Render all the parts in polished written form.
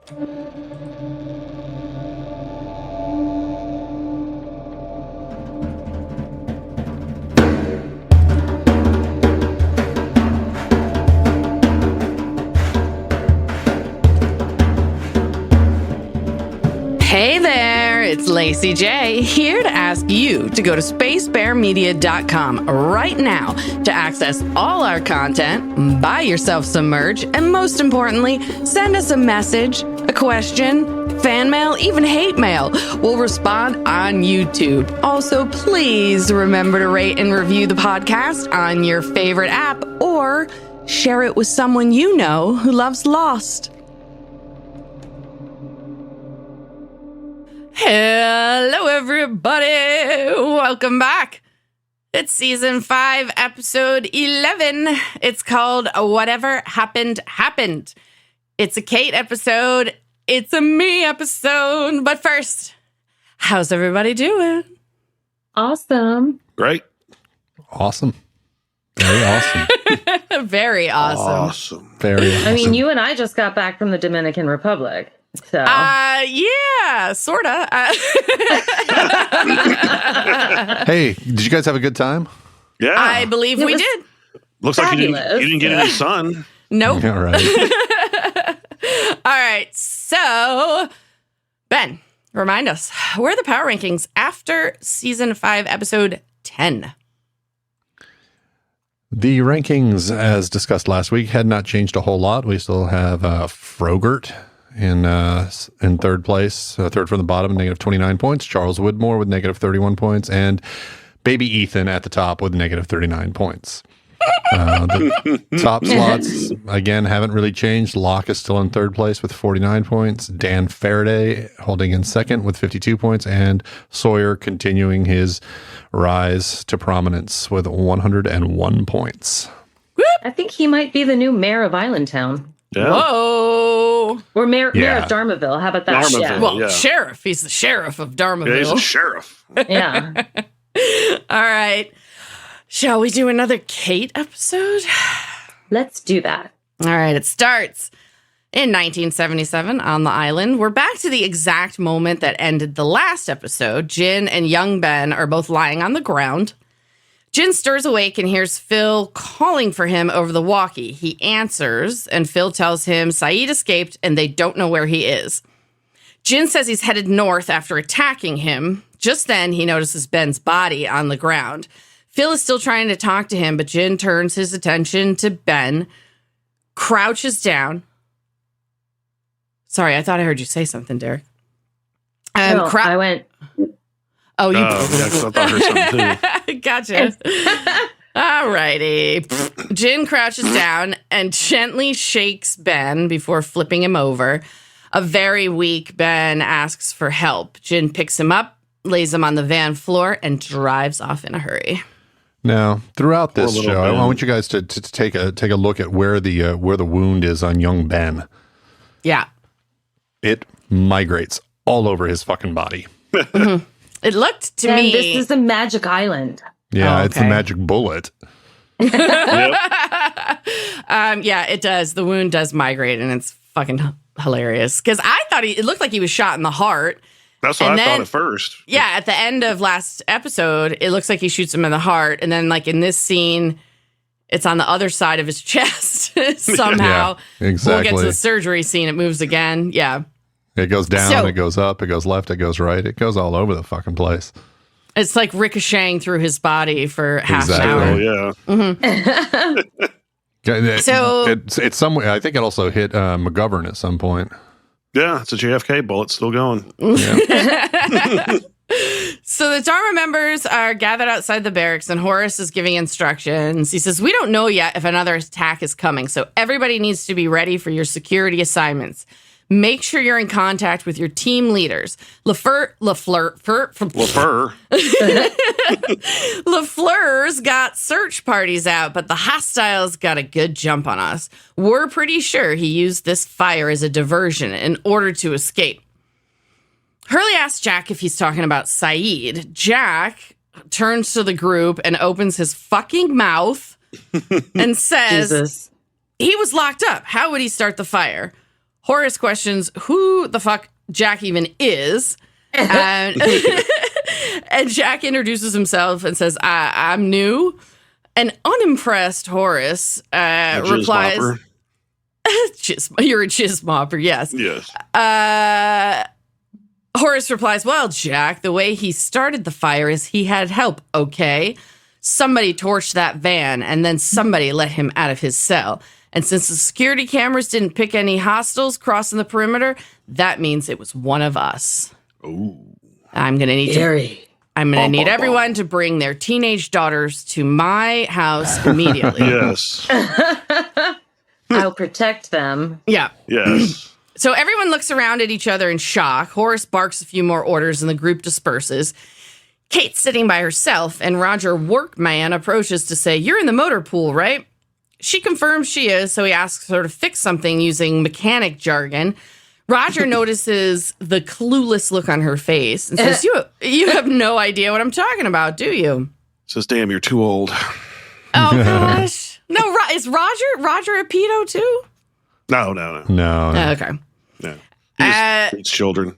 Hey there, it's Lacy J, here to ask you to go to spacebearmedia.com right now to access all our content, buy yourself some merch, and most importantly, send us a message, a question, fan mail, even hate mail. We'll respond on YouTube. Also, please remember to rate and review the podcast on your favorite app or share it with someone you know who loves Lost. Hello, everybody. Welcome back. It's season 5, episode 11. It's called Whatever Happened, Happened. It's a Kate episode. It's a me episode. But first, how's everybody doing? Awesome. Great. Awesome. Very awesome. Very awesome. Very awesome. I mean, you and I just got back from the Dominican Republic. So. Yeah, sorta. Hey, did you guys have a good time? Yeah. I believe we did. Looks fabulous. like you didn't get any sun. Nope. Yeah, right. All right. So, Ben, remind us, where are the power rankings after season 5, episode 10? The rankings, as discussed last week, had not changed a whole lot. We still have Frogurt in third place, third from the bottom, negative 29 points. Charles Woodmore with negative 31 points, and Baby Ethan at the top with negative 39 points. The top slots, again, haven't really changed. Locke is still in third place with 49 points. Dan Faraday holding in second with 52 points, and Sawyer continuing his rise to prominence with 101 points. I think he might be the new mayor of Islandtown. Yeah. Whoa. Or mayor of Darmaville. How about that? Darmaville. Yeah. Well, Yeah. sheriff. He's the sheriff of Darmaville. Yeah, he's a sheriff. Yeah. All right. Shall we do another Kate episode? Let's do that. All right. It starts in 1977 on the island. We're back to the exact moment that ended the last episode. Jin and young Ben are both lying on the ground. Jin stirs awake and hears Phil calling for him over the walkie. He answers, and Phil tells him Saeed escaped and they don't know where he is. Jin says he's headed north after attacking him. Just then, he notices Ben's body on the ground. Phil is still trying to talk to him, but Jin turns his attention to Ben, crouches down. Sorry, I thought I heard you say something, Derek. No, I went... Oh, you... Yeah, 'cause I thought I heard something too. Gotcha. All righty. Jin crouches down and gently shakes Ben before flipping him over. A very weak Ben asks for help. Jin picks him up, lays him on the van floor, and drives off in a hurry. Now, throughout this Poor little show, I Ben. want you guys to take a look at where the wound is on young Ben. Yeah. It migrates all over his fucking body. Mm-hmm. It looked to And me... this is the magic island. Yeah, Oh, it's the okay. magic bullet. Yep. Yeah, it does. The wound does migrate, and it's fucking hilarious. Because I thought it looked like he was shot in the heart. That's what And I then- thought at first. Yeah, at the end of last episode, it looks like he shoots him in the heart. And then, like, in this scene, it's on the other side of his chest somehow. Yeah, exactly. We'll get to the surgery scene. It moves again. Yeah. It goes down, So- it goes up, it goes left, it goes right. It goes all over the fucking place. It's like ricocheting through his body for half an Exactly. hour. Oh, yeah. So- it's somewhere. I think it also hit McGovern at some point. Yeah, it's a JFK bullet still going. Yeah. So the Dharma members are gathered outside the barracks, and Horace is giving instructions. He says, "We don't know yet if another attack is coming, so everybody needs to be ready for your security assignments. Make sure you're in contact with your team leaders. LaFleur's got search parties out, but the hostiles got a good jump on us. We're pretty sure he used this fire as a diversion in order to escape." Hurley asks Jack if he's talking about Saeed. Jack turns to the group and opens his fucking mouth and says, Jesus. "He was locked up. How would he start the fire?" Horace questions who the fuck Jack even is. And, and Jack introduces himself and says, I'm new. An unimpressed Horace replies, you're a jizz mopper, yes. Yes. Horace replies, well, Jack, the way he started the fire is he had help, okay? Somebody torched that van, and then somebody let him out of his cell. And since the security cameras didn't pick any hostiles crossing the perimeter, that means it was one of us. Ooh. I'm going to need everyone to bring their teenage daughters to my house immediately. Yes. I'll protect them. Yeah. Yes. So everyone looks around at each other in shock. Horace barks a few more orders and the group disperses. Kate's sitting by herself, and Roger Workman approaches to say, you're in the motor pool, right? She confirms she is, so he asks her to fix something using mechanic jargon. Roger notices the clueless look on her face and says, you have no idea what I'm talking about, do you? Says, damn, you're too old. Oh, gosh. No, is Roger a pedo, too? No. Oh, okay. No. He just treats children.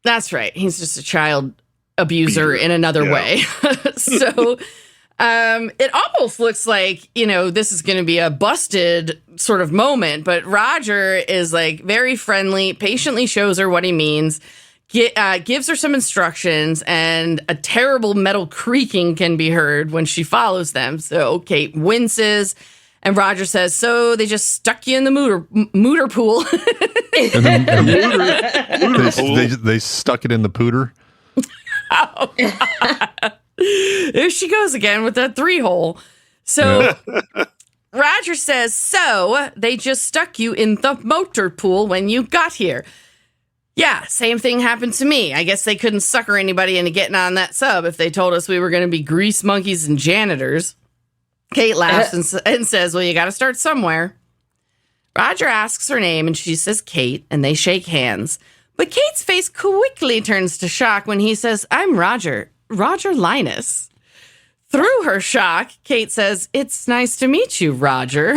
That's right. He's just a child abuser in another way. So it almost looks like, this is going to be a busted sort of moment, but Roger is like very friendly, patiently shows her what he means, gives her some instructions, and a terrible metal creaking can be heard when she follows them. So Kate winces, and Roger says, so they just stuck you in the mooter pool. They stuck it in the pooter. Oh, there she goes again with that 3-hole. So Roger says, so they just stuck you in the motor pool when you got here. Yeah, same thing happened to me. I guess they couldn't sucker anybody into getting on that sub if they told us we were going to be grease monkeys and janitors. Kate laughs and says, well, you got to start somewhere. Roger asks her name, and she says Kate, and they shake hands. But Kate's face quickly turns to shock when he says, I'm Roger Linus. Through her shock, Kate says, it's nice to meet you, Roger.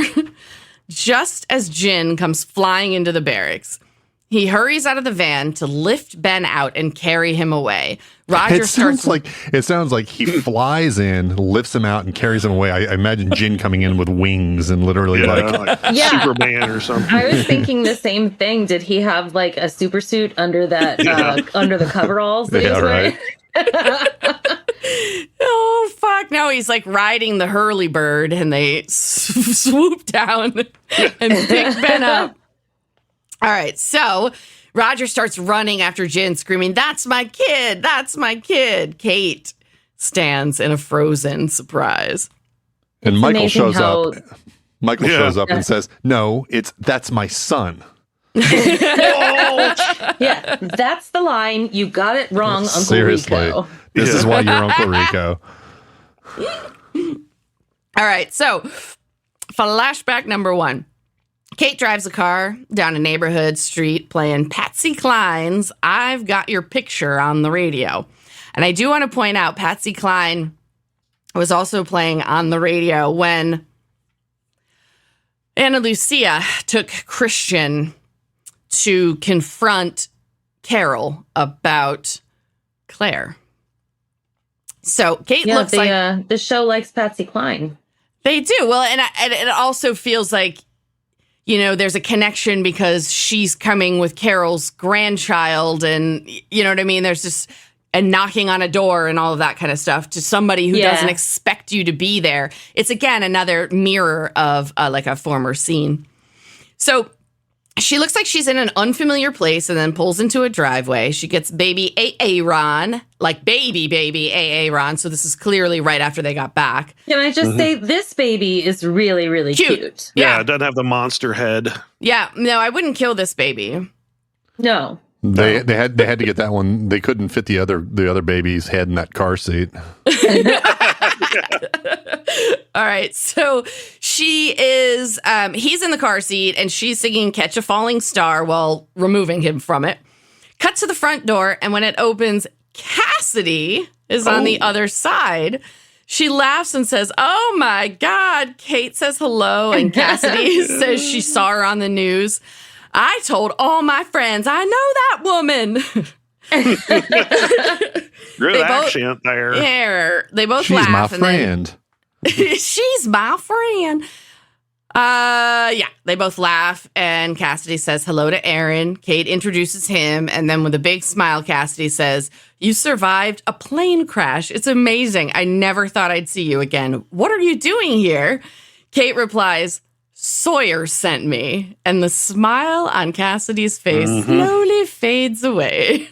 Just as Jin comes flying into the barracks. He hurries out of the van to lift Ben out and carry him away. Roger it sounds like he flies in, lifts him out, and carries him away. I imagine Jin coming in with wings and literally like Superman or something. I was thinking the same thing. Did he have like a super suit under that under the coveralls that he was wearing? Oh, fuck. No, he's like riding the Hurley bird, and they swoop down and pick Ben up. All right, so Roger starts running after Jin, screaming, that's my kid, that's my kid. Kate stands in a frozen surprise. And Michael shows up. Michael shows up and says, no, that's my son. Yeah, that's the line. You got it wrong, Uncle Seriously. Rico. This is why you're Uncle Rico. All right, so flashback number 1. Kate drives a car down a neighborhood street playing Patsy Cline's I've Got Your Picture on the radio. And I do want to point out Patsy Cline was also playing on the radio when Ana Lucia took Christian to confront Carol about Claire. So Kate looks like... the show likes Patsy Cline. They do. Well, and it also feels like, there's a connection because she's coming with Carol's grandchild, and you know what I mean? There's just a knocking on a door and all of that kind of stuff to somebody who doesn't expect you to be there. It's, again, another mirror of like a former scene. So she looks like she's in an unfamiliar place and then pulls into a driveway. She gets baby Aaron, like baby Aaron. So this is clearly right after they got back. Can I just say this baby is really, really cute. Yeah, it doesn't have the monster head. Yeah, no, I wouldn't kill this baby. No. They had to get that one. They couldn't fit the other baby's head in that car seat. All right, so she is, he's in the car seat and she's singing Catch a Falling Star while removing him from it. Cut to the front door, and when it opens, Cassidy is on the other side. She laughs and says, oh my God. Kate says hello, and Cassidy says she saw her on the news. I told all my friends, I know that woman. Good accent there. Yeah, they both She's laugh. my friend. She's my friend. Yeah, they both laugh, and Cassidy says hello to Aaron. Kate introduces him, and then with a big smile, Cassidy says, "You survived a plane crash. It's amazing. I never thought I'd see you again. What are you doing here?" Kate replies, "Sawyer sent me," and the smile on Cassidy's face slowly fades away.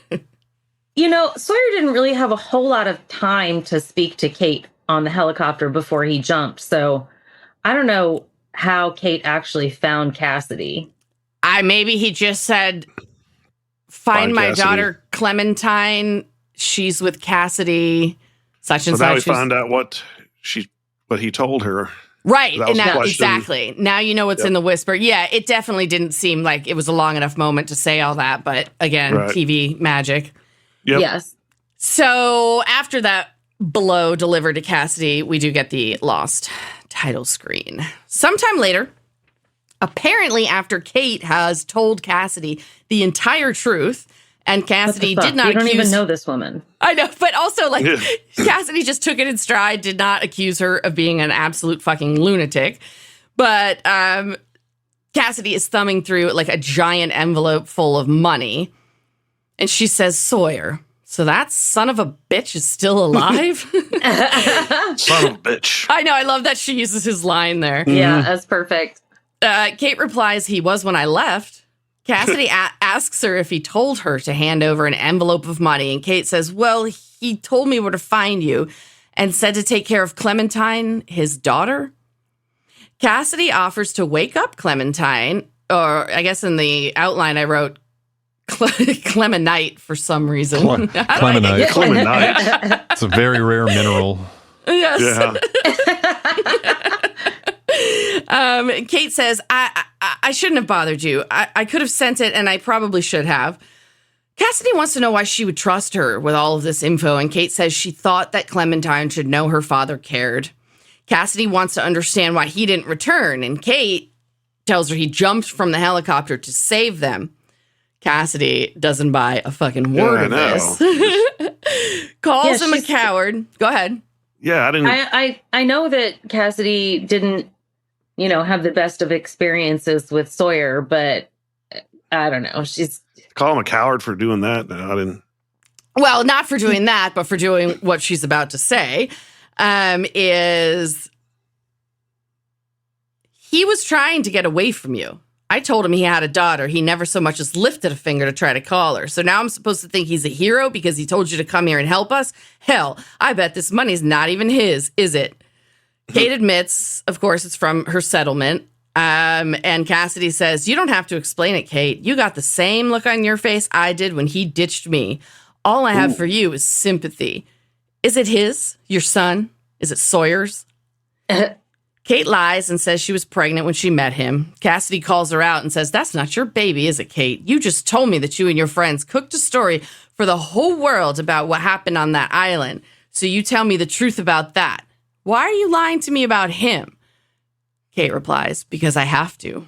Sawyer didn't really have a whole lot of time to speak to Kate on the helicopter before he jumped, so I don't know how Kate actually found Cassidy. Maybe he just said, find my Cassidy. daughter Clementine. She's with Cassidy. Such and So now we such. found out what he told her. Right. That was the Now, question. exactly. Now you know what's in the whisper. Yeah, it definitely didn't seem like it was a long enough moment to say all that. But again, Right. TV magic. Yep. Yes. So after that blow delivered to Cassidy, we do get the lost title screen. Sometime later, apparently after Kate has told Cassidy the entire truth, and Cassidy did not We don't accuse... even know this woman. I know, but also, like, Yeah. Cassidy just took it in stride, did not accuse her of being an absolute fucking lunatic. But Cassidy is thumbing through, like, a giant envelope full of money. And she says, "Sawyer, so that son of a bitch is still alive?" Son of a bitch. I know, I love that she uses his line there. Yeah, that's perfect. Kate replies, "He was when I left." Cassidy asks her if he told her to hand over an envelope of money, and Kate says, "Well, he told me where to find you and said to take care of Clementine, his daughter." Cassidy offers to wake up Clementine, or I guess in the outline I wrote Clemenite for some reason. Clemenite. Clementine. It's a very rare mineral. Yes. Yeah. Kate says, I shouldn't have bothered you. I could have sent it, and I probably should have. Cassidy wants to know why she would trust her with all of this info, and Kate says she thought that Clementine should know her father cared. Cassidy wants to understand why he didn't return, and Kate tells her he jumped from the helicopter to save them. Cassidy doesn't buy a fucking word of this. Calls him a coward. Go ahead. Yeah, I didn't. I know that Cassidy didn't, have the best of experiences with Sawyer, but I don't know. She's Call him a coward for doing that. No, I didn't. Well, not for doing that, but for doing what she's about to say, is he was trying to get away from you. I told him he had a daughter. He never so much as lifted a finger to try to call her. So now I'm supposed to think he's a hero because he told you to come here and help us? Hell, I bet this money's not even his, is it? Kate admits, of course, it's from her settlement. And Cassidy says, "You don't have to explain it, Kate. You got the same look on your face I did when he ditched me. All I have for you is sympathy. Is it his? Your son? Is it Sawyer's?" Kate lies and says she was pregnant when she met him. Cassidy calls her out and says, "That's not your baby, is it, Kate? You just told me that you and your friends cooked a story for the whole world about what happened on that island. So you tell me the truth about that. Why are you lying to me about him?" Kate replies, "Because I have to."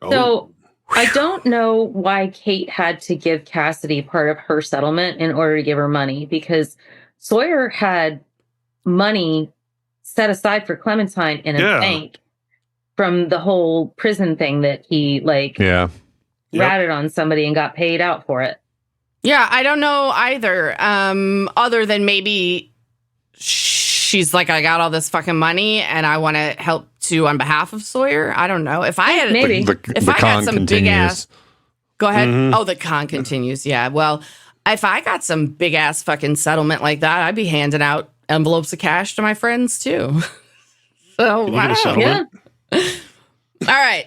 So I don't know why Kate had to give Cassidy part of her settlement in order to give her money, because Sawyer had money set aside for Clementine in a bank from the whole prison thing that he ratted on somebody and got paid out for it. Yeah, I don't know either. Other than maybe she's like, I got all this fucking money and I want to help too on behalf of Sawyer. I don't know. If I had maybe if I got some big ass, go ahead. Oh, the con continues. Yeah. Well, if I got some big ass fucking settlement like that, I'd be handing out envelopes of cash to my friends too. So wow. Yeah. All right.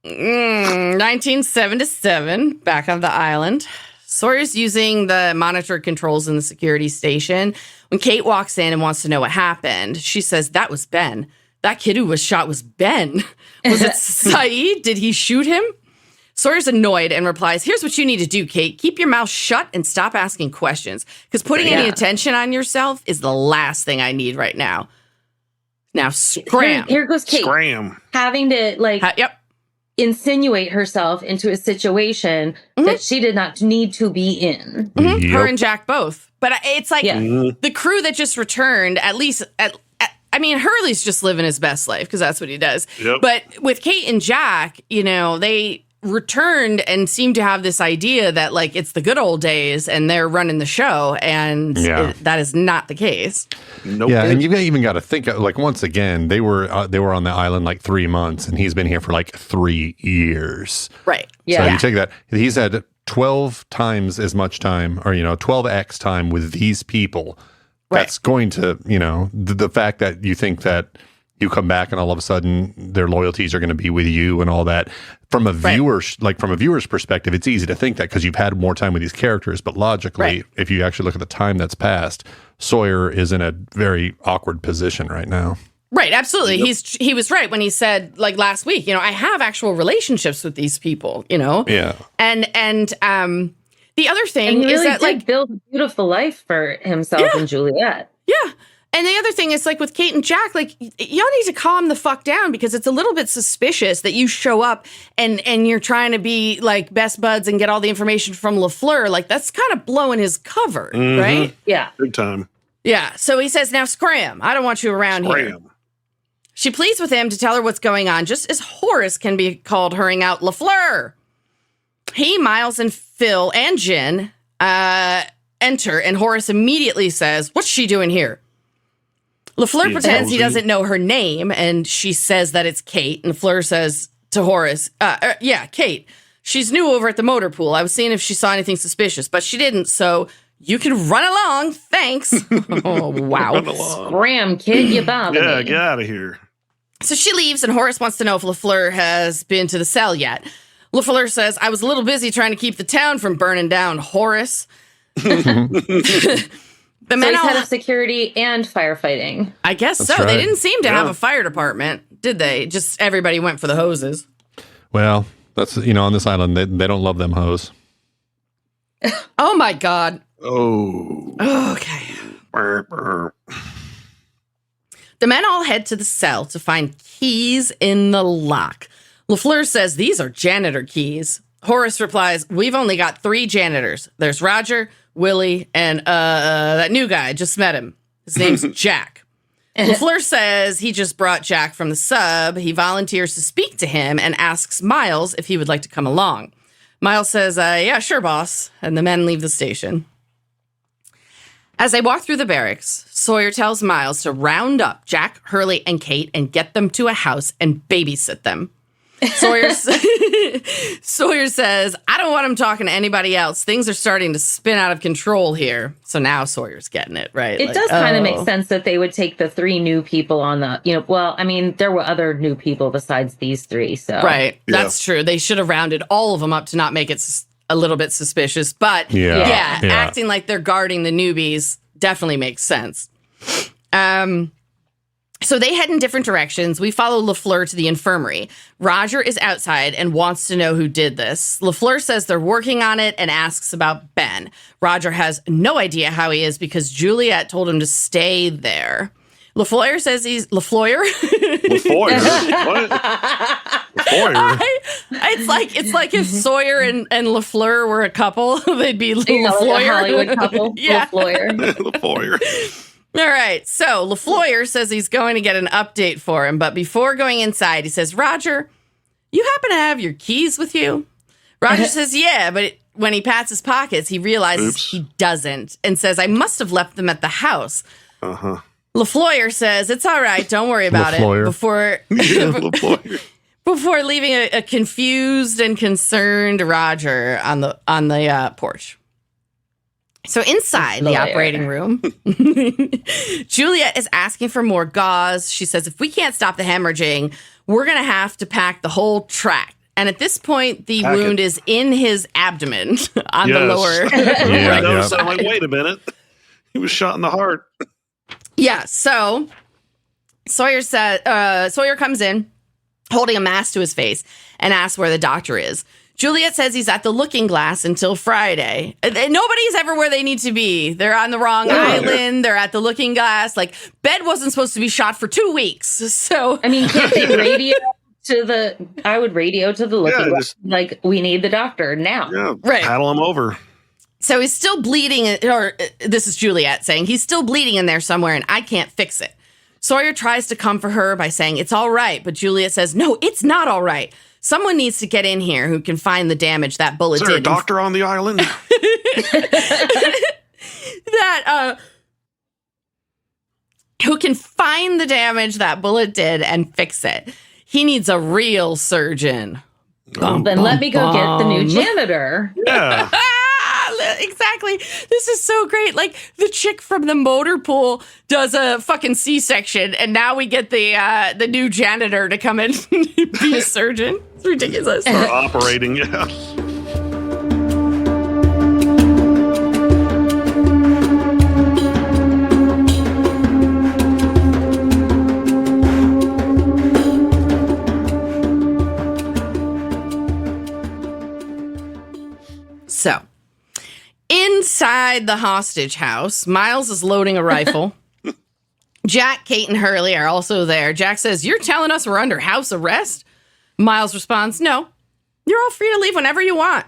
1977, back on the island. Sawyer's using the monitor controls in the security station. When Kate walks in and wants to know what happened, she says, "That was Ben. That kid who was shot was Ben. Was it Saeed? Did he shoot him?" Sawyer's annoyed and replies, "Here's what you need to do, Kate. Keep your mouth shut and stop asking questions, because putting any attention on yourself is the last thing I need right now. Now, scram." Here goes Kate. Scram. Having to, Yep. insinuate herself into a situation that she did not need to be in. Mm-hmm. Yep. Her and Jack both. But it's like the crew that just returned, at least, I mean, Hurley's just living his best life because that's what he does. Yep. But with Kate and Jack, you know, they returned and seemed to have this idea that, like, it's the good old days and they're running the show. And that is not the case. Nope. Yeah, and you've even got to think, like, once again, they were on the island like 3 months and he's been here for like 3 years. Right. Yeah. So you take that. He's had 12 times as much time, or, 12x time with these people. Right. That's going to, the fact that you think that you come back and all of a sudden their loyalties are going to be with you and all that. From a viewer's perspective, it's easy to think that because you've had more time with these characters. But logically, if you actually look at the time that's passed, Sawyer is in a very awkward position right now. Right, absolutely. Yep. He was right when he said, like, last week, I have actual relationships with these people, Yeah. And the other thing is that, like, build a beautiful life for himself and Juliet. Yeah. And the other thing is, like, with Kate and Jack, like, y'all need to calm the fuck down because it's a little bit suspicious that you show up and you're trying to be, like, best buds and get all the information from LaFleuwyer. Like, that's kind of blowing his cover, right? Yeah. Big time. Yeah. So he says, now scram. I don't want you around here. She pleads with him to tell her what's going on, just as Horace can be called hurrying out LaFleuwyer. He, Miles, and Phil and Jen enter, and Horace immediately says, what's she doing here? LaFleuwyer pretends he doesn't know her name, and she says that it's Kate. And LaFleuwyer says to Horace, Kate, she's new over at the motor pool. I was seeing if she saw anything suspicious, but she didn't, so you can run along. Thanks. Oh, wow. Scram, kid, you bother me. Get out of here. So she leaves, and Horace wants to know if LaFleuwyer has been to the cell yet. LaFleuwyer says, I was a little busy trying to keep the town from burning down, Horace. So he's head of security and firefighting. I guess so. Right. They didn't seem to have a fire department, did they? Just everybody went for the hoses. Well, that's, on this island, they don't love them hose. Oh, my God. Oh. Okay. The men all head to the cell to find keys in the lock. LaFleuwyer says these are janitor keys. Horace replies, we've only got 3 janitors. There's Roger, Willie, and that new guy. I just met him. His name's Jack. LaFleuwyer says he just brought Jack from the sub. He volunteers to speak to him and asks Miles if he would like to come along. Miles says, yeah, sure, boss. And the men leave the station. As they walk through the barracks, Sawyer tells Miles to round up Jack, Hurley, and Kate and get them to a house and babysit them. Sawyer says, I don't want him talking to anybody else. Things are starting to spin out of control here. So now Sawyer's getting it, right? It does kind of make sense that they would take the 3 new people on the, there were other new people besides these 3. So right. Yeah. That's true. They should have rounded all of them up to not make it a little bit suspicious. But acting like they're guarding the newbies definitely makes sense. So they head in different directions. We follow LaFleuwyer to the infirmary. Roger is outside and wants to know who did this. LaFleuwyer says they're working on it and asks about Ben. Roger has no idea how he is because Juliet told him to stay there. LaFleuwyer says he's... LaFleuwyer? LaFleuwyer? What? LaFleuwyer? It's like if Sawyer and LaFleuwyer were a couple, they'd be LaFleuwyer. A Hollywood couple. Yeah. LaFleuwyer. LaFleuwyer. All right, so LaFleuwyer says he's going to get an update for him, but before going inside, he says, Roger, you happen to have your keys with you? Roger says, yeah, but when he pats his pockets, he realizes he doesn't and says, I must have left them at the house. Uh-huh. LaFleuwyer says, it's all right, don't worry about it. Before leaving a confused and concerned Roger on the porch. So inside the operating room, Juliet is asking for more gauze. She says, if we can't stop the hemorrhaging, we're going to have to pack the whole tract. And at this point, the wound is in his abdomen on the lower. I'm like, wait a minute. He was shot in the heart. Yeah. So Sawyer comes in holding a mask to his face and asks where the doctor is. Juliet says he's at the Looking Glass until Friday. Nobody's ever where they need to be. They're on the wrong island. They're at the Looking Glass. Like, Ben wasn't supposed to be shot for 2 weeks. So, I mean, can't they radio radio to the looking glass, like, we need the doctor now. Yeah, right. Paddle him over. So he's still bleeding, or this is Juliet saying, he's still bleeding in there somewhere and I can't fix it. Sawyer tries to comfort her by saying it's all right, but Juliet says, no, it's not all right. Someone needs to get in here who can find the damage that bullet did. Is there a doctor on the island? Who can find the damage that bullet did and fix it. He needs a real surgeon. Then let me go get the new janitor. Yeah. Exactly. This is so great. Like, the chick from the motor pool does a fucking C-section, and now we get the new janitor to come in and be a surgeon. It's ridiculous. Start operating, yeah. So, inside the hostage house, Miles is loading a rifle. Jack, Kate, and Hurley are also there. Jack says, "You're telling us we're under house arrest?" Miles responds, "No, you're all free to leave whenever you want,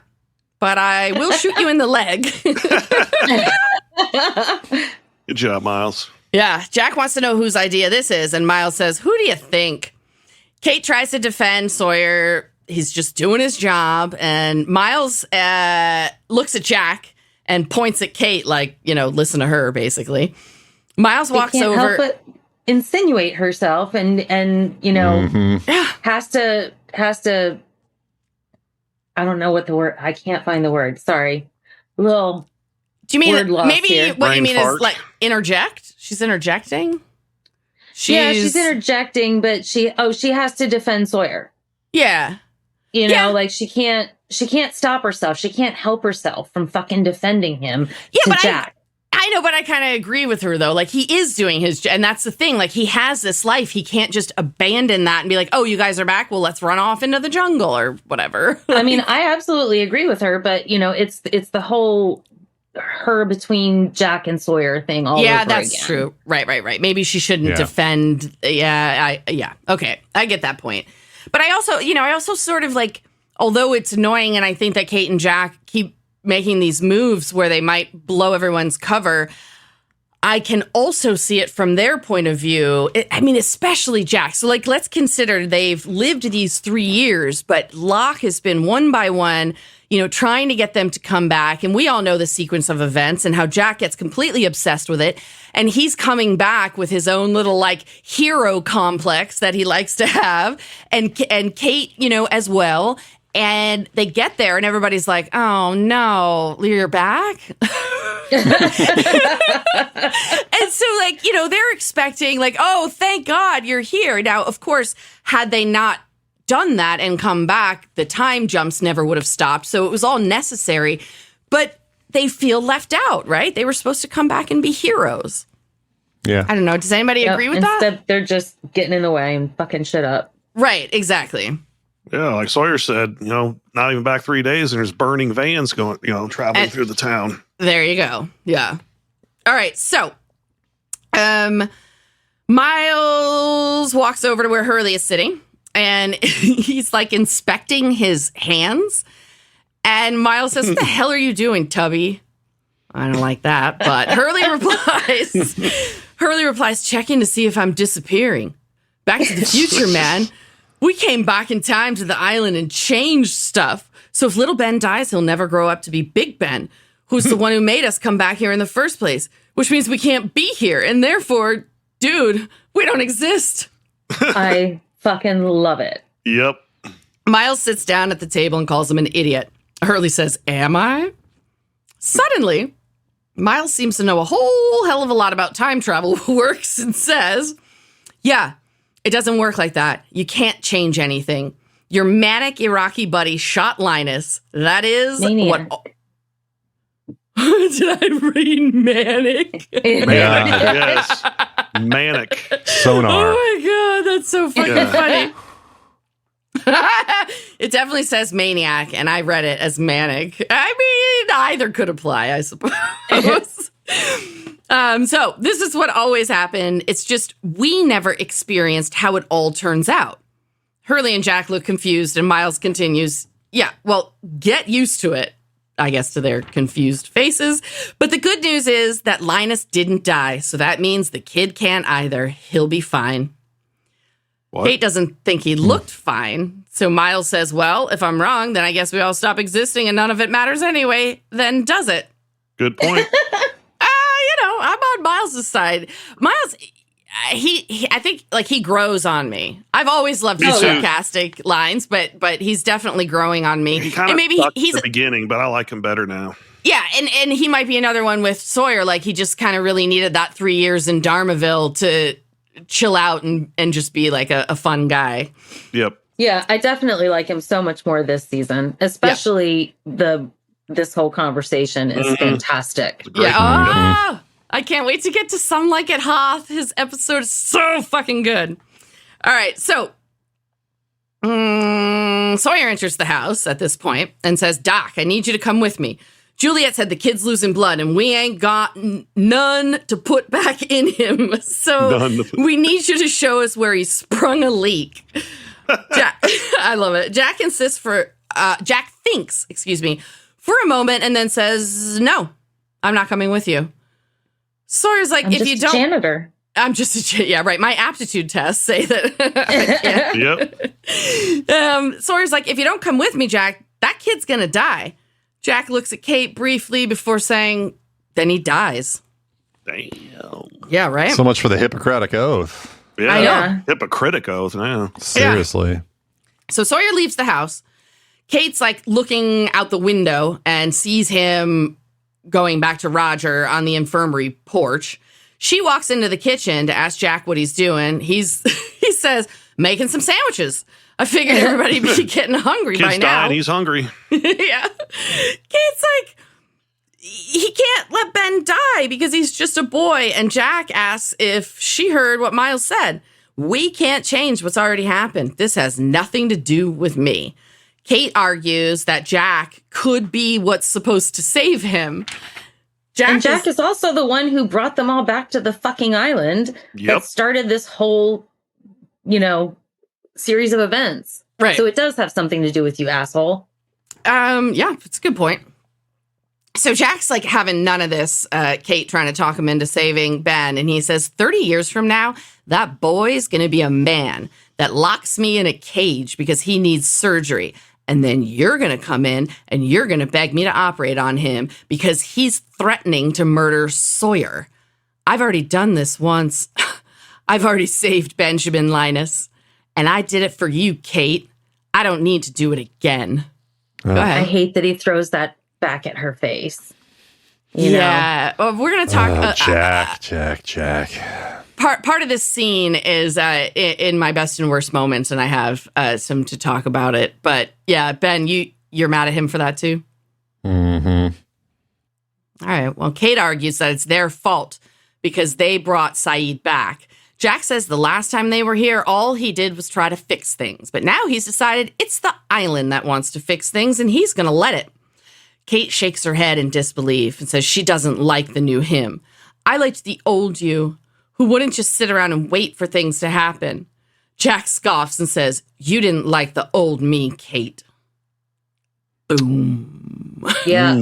but I will shoot you in the leg." Good job, Miles. Yeah, Jack wants to know whose idea this is, and Miles says, "Who do you think?" Kate tries to defend Sawyer. He's just doing his job, and Miles looks at Jack and points at Kate like, listen to her, basically. Miles walks over. Help but insinuate herself and has to I don't know what the word, I can't find the word. Sorry. Do you mean maybe here. What Brain you mean fart. is like interject? She's interjecting? She's interjecting, but she has to defend Sawyer. Yeah. Like she can't stop herself. She can't help herself from fucking defending him to Jack. I know, but I kind of agree with her, though. Like, he is doing his, and that's the thing. Like, he has this life. He can't just abandon that and be like, oh, you guys are back? Well, let's run off into the jungle or whatever. I mean, I absolutely agree with her, but, it's the whole her between Jack and Sawyer thing all over again. Yeah, that's true. Right. Maybe she shouldn't defend. Yeah. Okay, I get that point. But I also sort of like, although it's annoying, and I think that Kate and Jack keep making these moves where they might blow everyone's cover, I can also see it from their point of view. Especially Jack. So, like, let's consider they've lived these 3 years, but Locke has been one by one, trying to get them to come back. And we all know the sequence of events and how Jack gets completely obsessed with it. And he's coming back with his own little, like, hero complex that he likes to have. And Kate, as well. And they get there and everybody's like, oh, no, you're back? And so, like, they're expecting, like, oh, thank God you're here. Now, of course, had they not done that and come back, the time jumps never would have stopped. So it was all necessary. But they feel left out, right? They were supposed to come back and be heroes. Yeah. I don't know. Does anybody agree with that? Instead, they're just getting in the way and fucking shit up. Right, exactly. Yeah, like Sawyer said, not even back 3 days, and there's burning vans going, traveling through the town. There you go. Yeah. All right. So, Miles walks over to where Hurley is sitting, and he's like inspecting his hands. And Miles says, "What the hell are you doing, Tubby?" I don't like that, but Hurley replies, "Checking to see if I'm disappearing. Back to the future, man. We came back in time to the island and changed stuff. So if little Ben dies, he'll never grow up to be Big Ben, who's the one who made us come back here in the first place, which means we can't be here. And therefore, dude, we don't exist." I fucking love it. Yep. Miles sits down at the table and calls him an idiot. Hurley says, "Am I?" Suddenly, Miles seems to know a whole hell of a lot about time travel works and says, "Yeah, it doesn't work like that. You can't change anything. Your manic Iraqi buddy shot Linus. That is Maniac. what." Did I read manic? Manic, yes. Manic. Sonar. Oh my God, that's so fucking funny. It definitely says maniac, and I read it as manic. I mean, either could apply, I suppose. So this is what always happened. It's just we never experienced how it all turns out. Hurley and Jack look confused, and Miles continues, yeah, well, get used to it, I guess, to their confused faces. But the good news is that Linus didn't die, so that means the kid can't either. He'll be fine. What? Kate doesn't think he looked fine, so Miles says, well, if I'm wrong, then I guess we all stop existing and none of it matters anyway. Then does it? Good point. I'm on Miles' side. Miles, I think like he grows on me. I've always loved his sarcastic lines, but he's definitely growing on me. He kind of he's at the beginning, but I like him better now. Yeah, and he might be another one with Sawyer. Like he just kind of really needed that 3 years in Dharmaville to chill out and just be like a fun guy. Yep. Yeah, I definitely like him so much more this season, especially this whole conversation is fantastic. Yeah. I can't wait to get to Some Like It Hot. His episode is so fucking good. All right, so Sawyer enters the house at this point and says, Doc, I need you to come with me. Juliet said the kid's losing blood and we ain't got none to put back in him. So we need you to show us where he sprung a leak. I love it. Jack thinks, for a moment and then says, no, I'm not coming with you. Sawyer's like, if you don't, janitor. I'm just yeah, right. My aptitude tests say that. Yep. Sawyer's like, if you don't come with me, Jack, that kid's gonna die. Jack looks at Kate briefly before saying, then he dies. Damn. Yeah, right. So much for the Hippocratic Oath. Yeah. I know. Hypocritic oath now. Seriously. Yeah. So Sawyer leaves the house. Kate's like looking out the window and sees him going back to Roger on the infirmary porch. She walks into the kitchen to ask Jack what he's doing. He says, making some sandwiches. I figured everybody'd be getting hungry by now. Dying, he's hungry. Yeah. Kate's like, he can't let Ben die because he's just a boy. And Jack asks if she heard what Miles said. We can't change what's already happened. This has nothing to do with me. Kate argues that Jack could be what's supposed to save him. Jack is also the one who brought them all back to the fucking island that started this whole, series of events. Right. So it does have something to do with you, asshole. Yeah, it's a good point. So Jack's like having none of this, Kate trying to talk him into saving Ben. And he says, 30 years from now, that boy's going to be a man that locks me in a cage because he needs surgery. And then you're going to come in and you're going to beg me to operate on him because he's threatening to murder Sawyer. I've already done this once. I've already saved Benjamin Linus. And I did it for you, Kate. I don't need to do it again. Go ahead. I hate that he throws that back at her face. You know? Well, we're going to talk. Jack. Part of this scene is in my best and worst moments, and I have some to talk about it. But yeah, Ben, you're mad at him for that too? Mm-hmm. All right. Well, Kate argues that it's their fault because they brought Saeed back. Jack says the last time they were here, all he did was try to fix things. But now he's decided it's the island that wants to fix things, and he's going to let it. Kate shakes her head in disbelief and says she doesn't like the new him. I liked the old you, who wouldn't just sit around and wait for things to happen. Jack scoffs and says, you didn't like the old me, Kate. Boom. Yeah.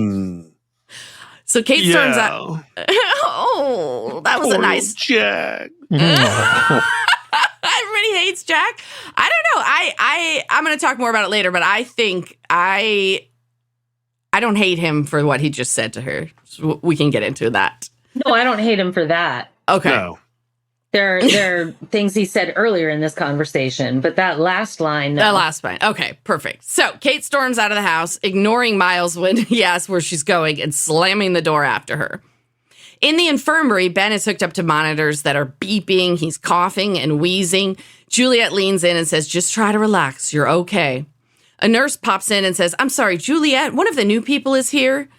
So Kate turns out, oh, that was a nice Jack. Everybody hates Jack. I don't know. I'm going to talk more about it later, but I think I don't hate him for what he just said to her. So we can get into that. No, I don't hate him for that. Okay. No. There are things he said earlier in this conversation, but that last line. No. That last line. Okay, perfect. So Kate storms out of the house, ignoring Miles when he asks where she's going and slamming the door after her. In the infirmary, Ben is hooked up to monitors that are beeping. He's coughing and wheezing. Juliet leans in and says, just try to relax. You're okay. A nurse pops in and says, I'm sorry, Juliet, one of the new people is here.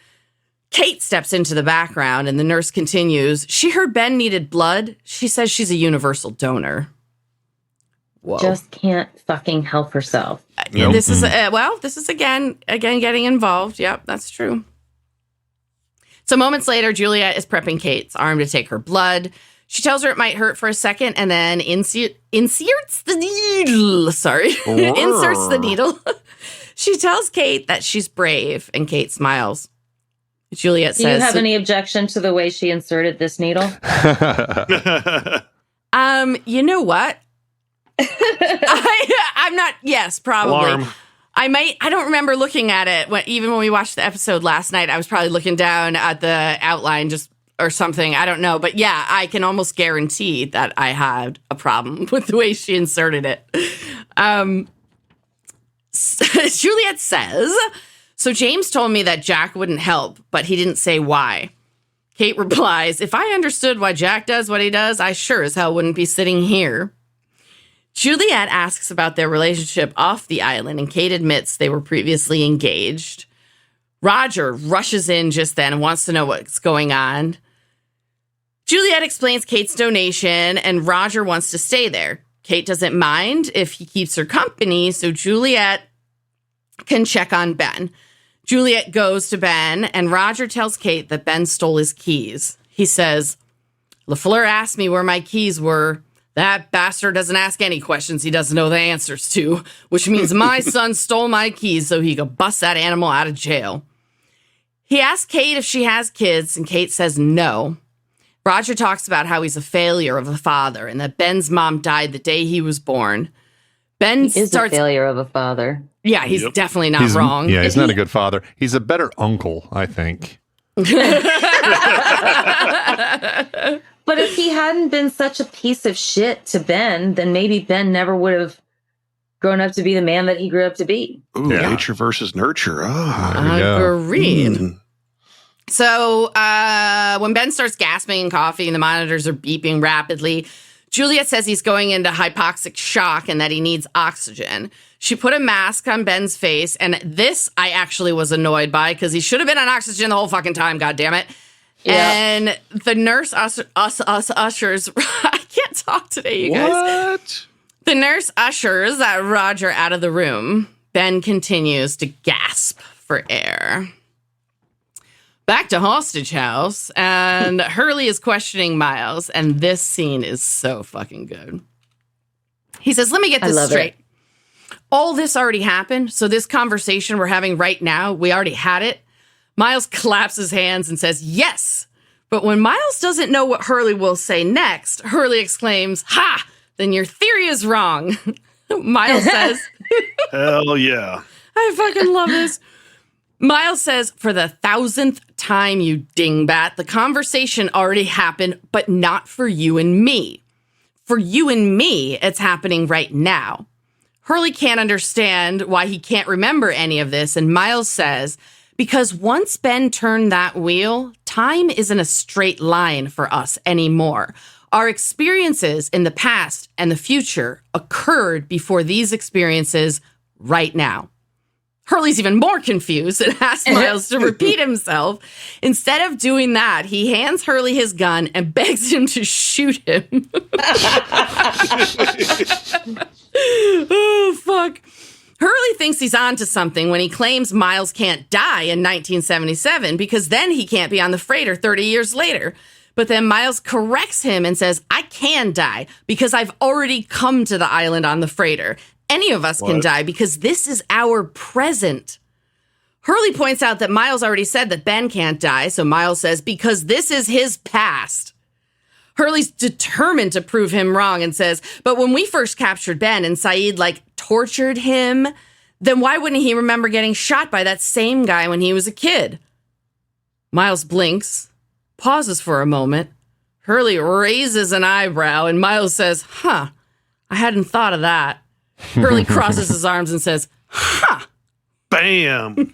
Kate steps into the background and the nurse continues, she heard Ben needed blood. She says she's a universal donor. Whoa. Just can't fucking help herself. Nope. This is, this is again getting involved. Yep, that's true. So moments later, Juliet is prepping Kate's arm to take her blood. She tells her it might hurt for a second and then inserts the needle. Sorry. Inserts the needle. She tells Kate that she's brave, and Kate smiles. Juliet says, do you have any objection to the way she inserted this needle? You know what? I'm not, yes, probably. Alarm. I don't remember looking at it even when we watched the episode last night. I was probably looking down at the outline or something. I don't know. But yeah, I can almost guarantee that I had a problem with the way she inserted it. Juliet says, so James told me that Jack wouldn't help, but he didn't say why. Kate replies, if I understood why Jack does what he does, I sure as hell wouldn't be sitting here. Juliet asks about their relationship off the island, and Kate admits they were previously engaged. Roger rushes in just then and wants to know what's going on. Juliet explains Kate's donation, and Roger wants to stay there. Kate doesn't mind if he keeps her company, so Juliet can check on Ben. Juliet goes to Ben, and Roger tells Kate that Ben stole his keys. He says, LaFleuwyer asked me where my keys were. That bastard doesn't ask any questions he doesn't know the answers to, which means my son stole my keys so he could bust that animal out of jail. He asks Kate if she has kids, and Kate says no. Roger talks about how he's a failure of a father and that Ben's mom died the day he was born. Ben is a failure of a father. Yeah, he's definitely not wrong. Yeah, he's not a good father. He's a better uncle, I think. But if he hadn't been such a piece of shit to Ben, then maybe Ben never would have grown up to be the man that he grew up to be. Ooh, nature versus nurture. Agreed. So when Ben starts gasping and coughing and the monitors are beeping rapidly, Juliet says he's going into hypoxic shock and that he needs oxygen. She put a mask on Ben's face, and this I actually was annoyed by because he should have been on oxygen the whole fucking time, goddammit. Yeah. And the nurse ushers, I can't talk today, you guys. What? The nurse ushers Roger out of the room. Ben continues to gasp for air. Back to Hostage House, and Hurley is questioning Miles, and this scene is so fucking good. He says, let me get this straight. All this already happened, so this conversation we're having right now, we already had it. Miles claps his hands and says, yes. But when Miles doesn't know what Hurley will say next, Hurley exclaims, ha, then your theory is wrong. Miles says, hell yeah. I fucking love this. Miles says, for the 1,000th time, you dingbat, the conversation already happened, but not for you and me. For you and me, it's happening right now. Hurley can't understand why he can't remember any of this, and Miles says, because once Ben turned that wheel, time isn't a straight line for us anymore. Our experiences in the past and the future occurred before these experiences right now. Hurley's even more confused and asks Miles to repeat himself. Instead of doing that, he hands Hurley his gun and begs him to shoot him. Oh, fuck. Hurley thinks he's onto something when he claims Miles can't die in 1977 because then he can't be on the freighter 30 years later. But then Miles corrects him and says, I can die because I've already come to the island on the freighter. Any of us can die because this is our present. Hurley points out that Miles already said that Ben can't die, so Miles says, because this is his past. Hurley's determined to prove him wrong and says, but when we first captured Ben and Saeed, tortured him, then why wouldn't he remember getting shot by that same guy when he was a kid? Miles blinks, pauses for a moment. Hurley raises an eyebrow, and Miles says, I hadn't thought of that. Hurley crosses his arms and says, Bam. You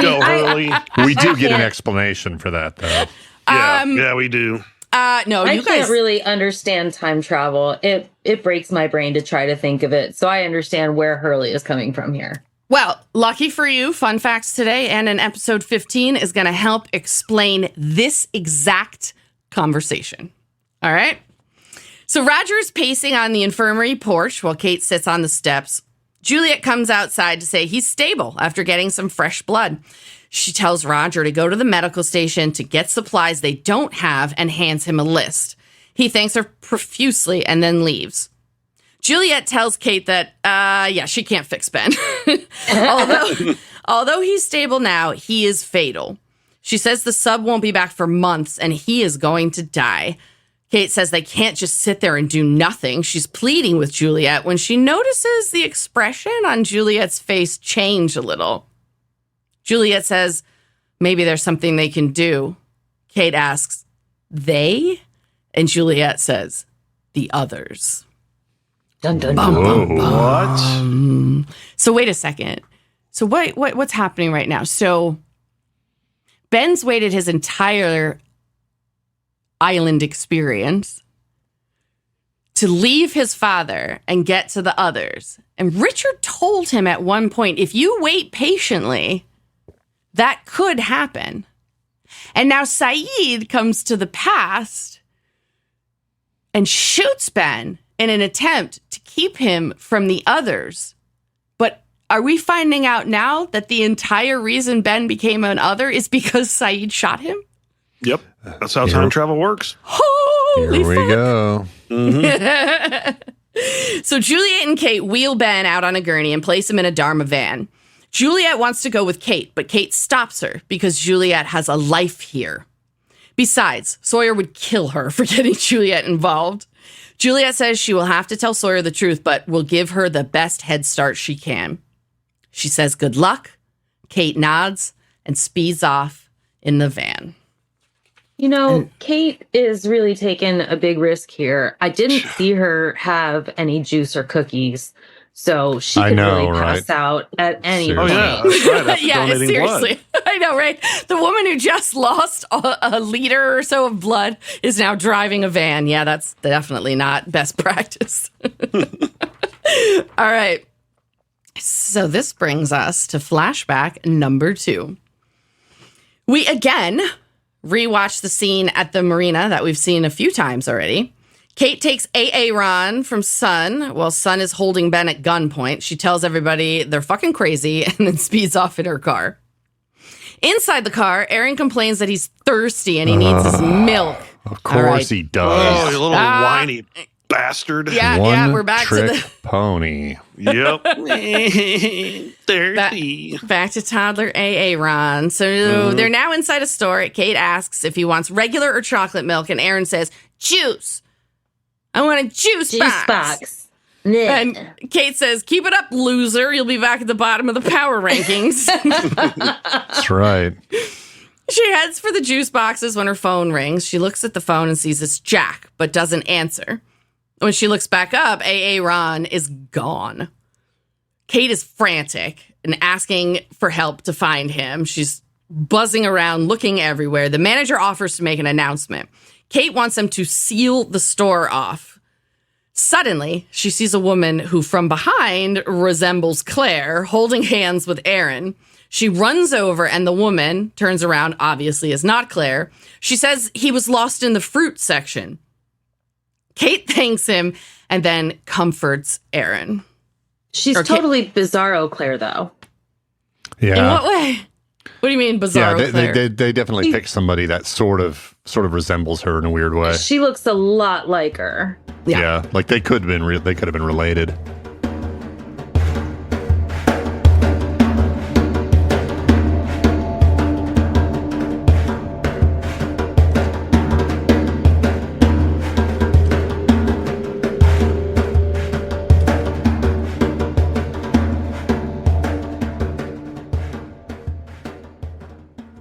go, Hurley. We do get an explanation for that, though. Yeah, we do. No, I can't really understand time travel. It breaks my brain to try to think of it. So I understand where Hurley is coming from here. Well, lucky for you, fun facts today and in episode 15 is going to help explain this exact conversation. All right? So Roger's pacing on the infirmary porch while Kate sits on the steps. Juliet comes outside to say he's stable after getting some fresh blood. She tells Roger to go to the medical station to get supplies they don't have and hands him a list. He thanks her profusely and then leaves. Juliet tells Kate that, she can't fix Ben. Although he's stable now, he is fatal. She says the sub won't be back for months and he is going to die. Kate says they can't just sit there and do nothing. She's pleading with Juliet when she notices the expression on Juliet's face change a little. Juliet says, maybe there's something they can do. Kate asks, they? And Juliet says, the others. Dun, dun, Bum, dun. bum, What? bum. So wait a second. So what's happening right now? So Ben's waited his entire island experience to leave his father and get to the others. And Richard told him at one point, if you wait patiently, that could happen. And now Saeed comes to the past and shoots Ben in an attempt to keep him from the others. But are we finding out now that the entire reason Ben became an other is because Saeed shot him? Yep. That's how time travel works. Holy Here we fuck. go. So Juliet and Kate wheel Ben out on a gurney and place him in a Dharma van. Juliet wants to go with Kate, but Kate stops her because Juliet has a life here. Besides, Sawyer would kill her for getting Juliet involved. Juliet says she will have to tell Sawyer the truth, but will give her the best head start she can. She says good luck. Kate nods and speeds off in the van. You know, Kate is really taking a big risk here. I didn't see her have any juice or cookies, so she could really pass out at any Seriously. point. Oh, yeah. That's right. After Yeah, donating seriously. blood. I know, right? The woman who just lost a liter or so of blood is now driving a van. Yeah, that's definitely not best practice. All right. So this brings us to flashback number 2. We again rewatch the scene at the marina that we've seen a few times already. Kate takes Aaron from Sun while Sun is holding Ben at gunpoint. She tells everybody they're fucking crazy and then speeds off in her car. Inside the car, Aaron complains that he's thirsty and he needs his milk. Of course he Oh, does. you little whiny bastard. Yeah, we're back to One-trick the pony. Yep. Thirsty. back to toddler Aaron. So they're now inside a store. Kate asks if he wants regular or chocolate milk, and Aaron says, juice. I want a juice box. And Kate says, keep it up, loser. You'll be back at the bottom of the power rankings. That's right. She heads for the juice boxes when her phone rings. She looks at the phone and sees it's Jack, but doesn't answer. When she looks back up, Aaron is gone. Kate is frantic and asking for help to find him. She's buzzing around, looking everywhere. The manager offers to make an announcement. Kate wants them to seal the store off. Suddenly, she sees a woman who from behind resembles Claire, holding hands with Aaron. She runs over and the woman turns around, obviously is not Claire. She says he was lost in the fruit section. Kate thanks him and then comforts Aaron. She's totally bizarro Claire, though. Yeah. In what way? What do you mean bizarro Yeah, Claire? they definitely picked somebody that sort of resembles her in a weird way. She looks a lot like her. Yeah. Like they could have been related.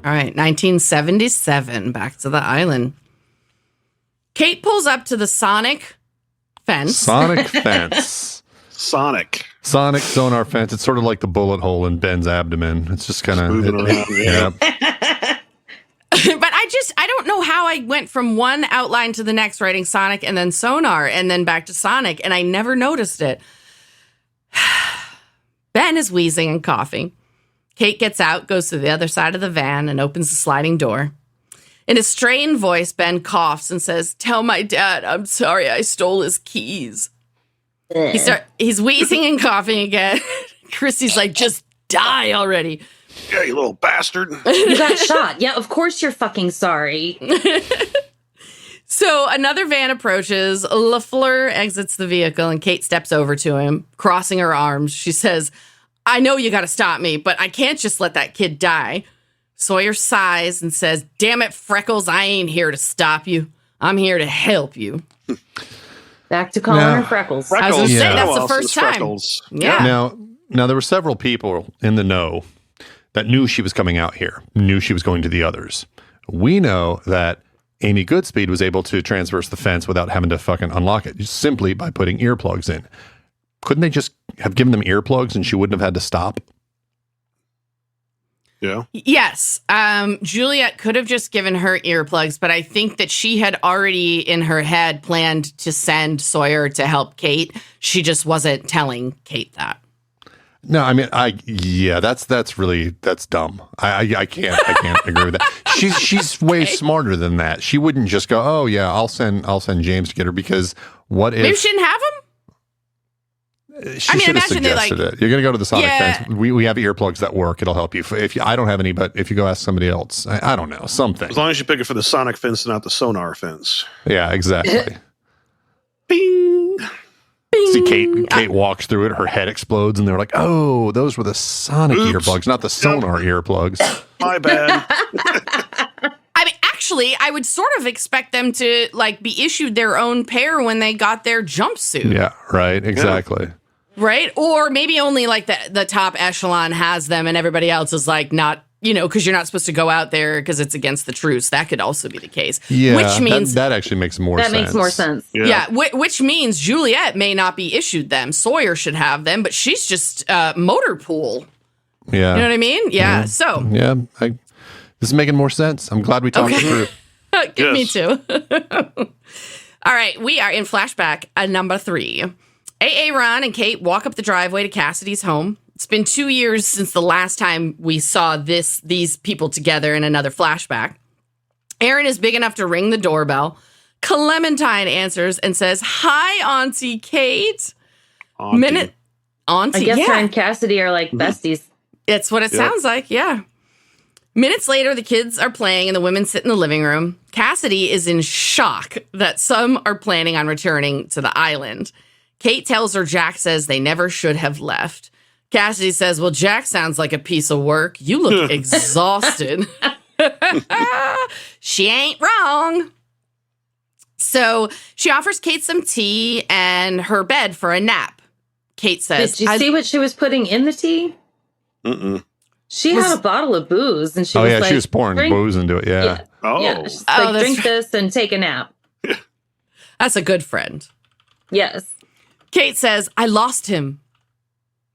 All right, 1977, back to the island. Kate pulls up to the Sonic fence. Sonic fence. Sonic. Sonic sonar fence. It's sort of like the bullet hole in Ben's abdomen. It's just kind of moving around. Yeah. But I don't know how I went from one outline to the next, writing Sonic and then sonar and then back to Sonic, and I never noticed it. Ben is wheezing and coughing. Kate gets out, goes to the other side of the van, and opens the sliding door. In a strained voice, Ben coughs and says, "Tell my dad I'm sorry I stole his keys." He's wheezing and coughing again. Christy's like, "Just die already." Yeah, you little bastard. You got shot. Yeah, of course you're fucking sorry. So another van approaches. LaFleuwyer exits the vehicle and Kate steps over to him, crossing her arms. She says, I know you got to stop me, but I can't just let that kid die. Sawyer sighs and says, damn it, Freckles, I ain't here to stop you. I'm here to help you. Back to calling her Freckles. I was going to say, that's the Well, first time. Freckles. Yeah. Now there were several people in the know that knew she was coming out here, knew she was going to the others. We know that Amy Goodspeed was able to transverse the fence without having to fucking unlock it, just simply by putting earplugs in. Couldn't they just have given them earplugs and she wouldn't have had to stop? Yeah. Yes. Juliet could have just given her earplugs, but I think that she had already in her head planned to send Sawyer to help Kate. She just wasn't telling Kate that. No, I mean, that's dumb. I can't agree with that. She's way smarter than that. She wouldn't just go, oh yeah, I'll send James to get her, because what if Maybe she didn't have him? She should have suggested it. You're going to go to the Sonic fence. We have earplugs that work. It'll help you. I don't have any, but if you go ask somebody else, I don't know, something. As long as you pick it for the Sonic fence and not the sonar fence. Yeah, exactly. Bing. Bing. See, Kate walks through it. Her head explodes, and they're like, "Oh, those were the Sonic earplugs, not the sonar earplugs." My bad. I mean, actually, I would sort of expect them to be issued their own pair when they got their jumpsuit. Yeah, right. Exactly. Yeah. Right? Or maybe only the top echelon has them and everybody else is not, because you're not supposed to go out there because it's against the truce. That could also be the case. Yeah, which means that actually makes more sense. That makes more sense. Yeah, which means Juliet may not be issued them. Sawyer should have them, but she's just motor pool. Yeah. You know what I mean? Yeah. So. Yeah. This is making more sense. I'm glad we talked it through. Me too. All right. We are in flashback number 3. AA Ron and Kate walk up the driveway to Cassidy's home. It's been 2 years since the last time we saw these people together in another flashback. Aaron is big enough to ring the doorbell. Clementine answers and says, "Hi, Auntie Kate." Auntie. Auntie, I guess her yeah. and Cassidy are like besties. It's what it sounds like, yeah. Minutes later, the kids are playing and the women sit in the living room. Cassidy is in shock that some are planning on returning to the island. Kate tells her Jack says they never should have left. Cassidy says, well, Jack sounds like a piece of work. You look exhausted. She ain't wrong. So she offers Kate some tea and her bed for a nap. Kate says, did you see what she was putting in the tea? Mm-mm. She had a bottle of booze and she was she was pouring booze into it. Yeah. Oh. Yeah. She's like, drink this and take a nap. That's a good friend. Yes. Kate says, I lost him.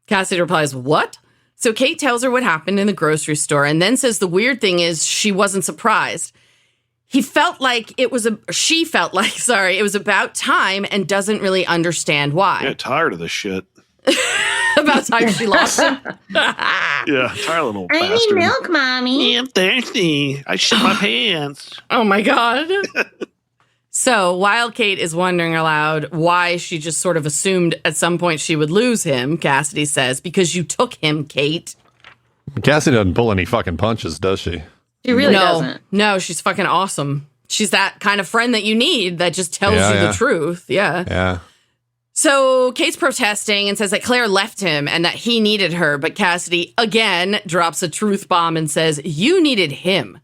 Cassidy replies, what? So Kate tells her what happened in the grocery store and then says the weird thing is she wasn't surprised. She felt like it was about time and doesn't really understand why. Yeah, tired of this shit. About time she lost him. Yeah, tired little I bastard. need milk, Mommy. Yeah, I'm thirsty. I shit my pants. Oh my God. So while Kate is wondering aloud why she just sort of assumed at some point she would lose him, Cassidy says, because you took him, Kate. Cassidy doesn't pull any fucking punches, does she? She really doesn't. No, she's fucking awesome. She's that kind of friend that you need that just tells you the truth. Yeah. Yeah. So Kate's protesting and says that Claire left him and that he needed her. But Cassidy again drops a truth bomb and says, you needed him.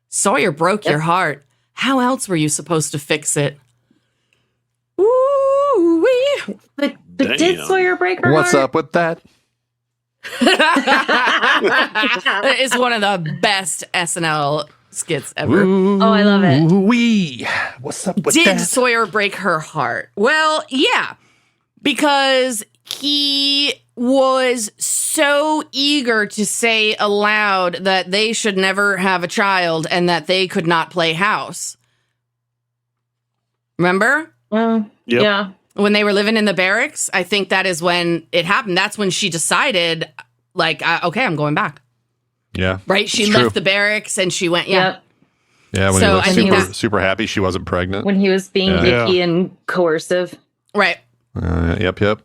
Sawyer broke your heart. How else were you supposed to fix it? Ooh-wee. But did Sawyer break her What's heart? up with that? That is one of the best SNL skits ever. Oh, I love it. Wee. What's up with Did that? Sawyer break her heart? Well, yeah, because he was so eager to say aloud that they should never have a child and that they could not play house. Remember? Yep. Yeah. When they were living in the barracks, I think that is when it happened. That's when she decided, okay, I'm going back. Yeah. Right? She it's left true. the barracks and she went, yeah. Yep. Yeah, when So I he think was that- super happy she wasn't pregnant. When he was being icky and coercive. Right. Yep.